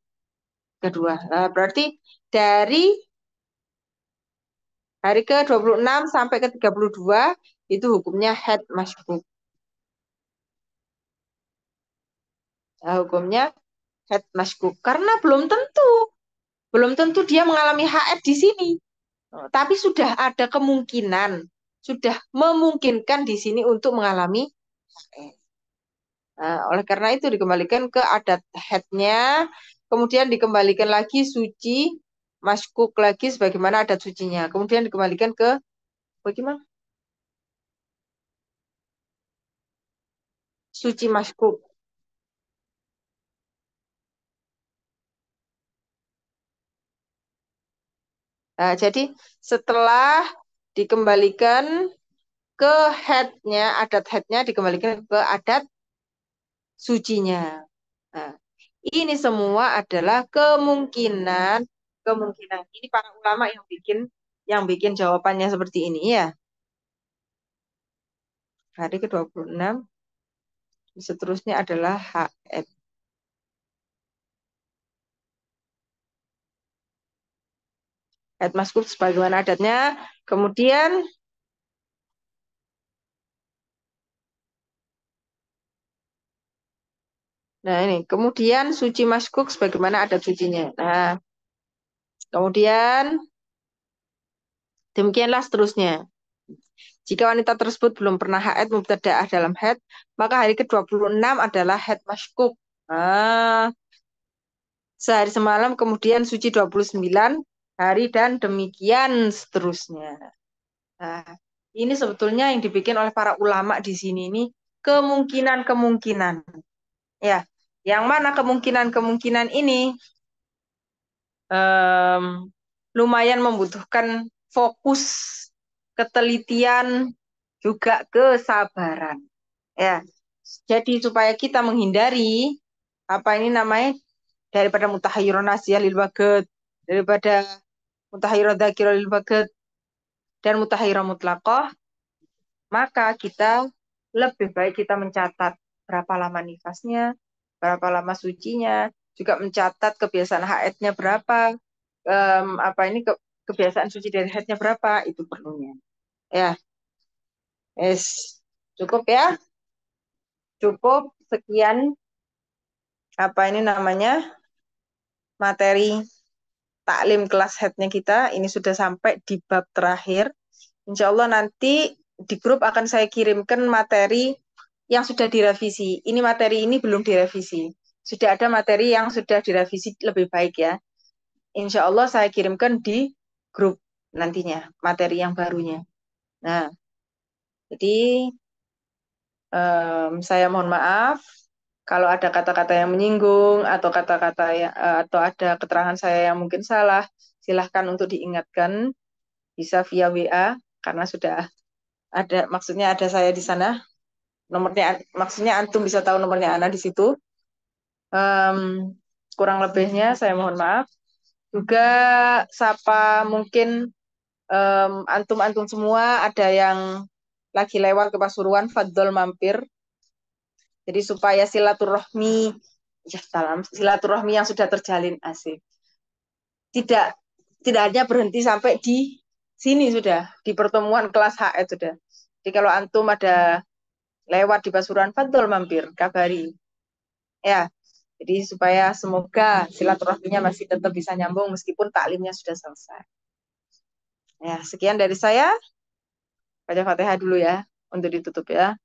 32. Nah, berarti dari hari ke-26 sampai ke-32 itu hukumnya head masbuk. Nah, hukumnya head masbuk. Karena belum tentu dia mengalami haid di sini. Tapi sudah ada kemungkinan, sudah memungkinkan di sini untuk mengalami haid. Nah, oleh karena itu dikembalikan ke adat headnya, kemudian dikembalikan lagi suci, maskuk lagi sebagaimana adat sucinya. Kemudian dikembalikan ke bagaimana? Suci maskuk. Nah, jadi setelah dikembalikan ke headnya, adat headnya dikembalikan ke adat sucinya. Nah, ini semua adalah kemungkinan, kemungkinan. Ini para ulama yang bikin jawabannya seperti ini ya. Hari ke-26 seterusnya adalah HF. Head maskul sebagaimana adatnya. Kemudian, nah ini, kemudian suci maskuk sebagaimana adat sucinya. Nah, kemudian demikianlah seterusnya. Jika wanita tersebut belum pernah haid mubtada'ah dalam haid, maka hari ke-26 adalah haid maskuk. Nah, sehari semalam kemudian suci 29 hari dan demikian seterusnya. Nah, ini sebetulnya yang dibikin oleh para ulama di sini ini kemungkinan-kemungkinan. Ya, yang mana kemungkinan-kemungkinan ini em, lumayan membutuhkan fokus, ketelitian, juga kesabaran. Ya, jadi supaya kita menghindari apa ini namanya daripada mutahayyirun nasiyah lil bagad, daripada mutahayyirun dzakirah lil bagad dan mutahayyirun mutlaqah, maka kita lebih baik kita mencatat berapa lama nifasnya, berapa lama sucinya, juga mencatat kebiasaan haidnya berapa, apa ini kebiasaan suci dari haidnya berapa, itu perlunya. Ya, es cukup ya, cukup sekian apa ini namanya materi taklim kelas headnya kita. Ini sudah sampai di bab terakhir. Insya Allah nanti di grup akan saya kirimkan materi yang sudah direvisi. Ini materi ini belum direvisi. Sudah ada materi yang sudah direvisi lebih baik ya. Insya Allah saya kirimkan di grup nantinya materi yang barunya. Nah, jadi saya mohon maaf kalau ada kata-kata yang menyinggung atau kata-kata yang atau ada keterangan saya yang mungkin salah, silahkan untuk diingatkan bisa via WA karena sudah ada maksudnya ada saya di sana nomornya maksudnya antum bisa tahu nomornya Ana di situ. Em, Kurang lebihnya saya mohon maaf. Juga sapa mungkin antum-antum semua ada yang lagi lewat ke Pasuruan, Fadol mampir. Jadi supaya silaturahmi, ya dalam silaturahmi yang sudah terjalin asik. Tidak tidak hanya berhenti sampai di sini sudah, di pertemuan kelas HS sudah. Jadi kalau antum ada lewat di Pasuruan, Fadol mampir, kabari. Ya, jadi supaya semoga silaturahminya masih tetap bisa nyambung meskipun taklimnya sudah selesai. Ya, sekian dari saya. Baca Fatihah dulu ya, untuk ditutup ya.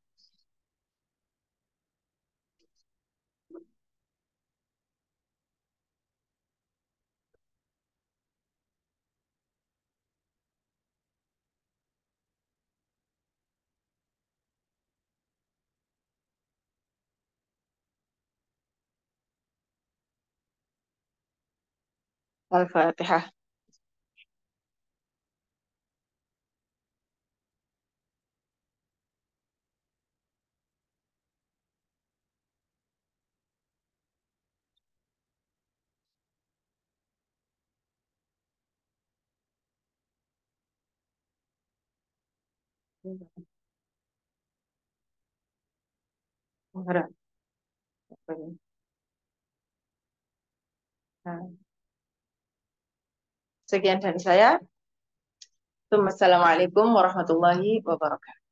Al-Fatihah. Nah, sekian dari saya. Assalamualaikum warahmatullahi wabarakatuh.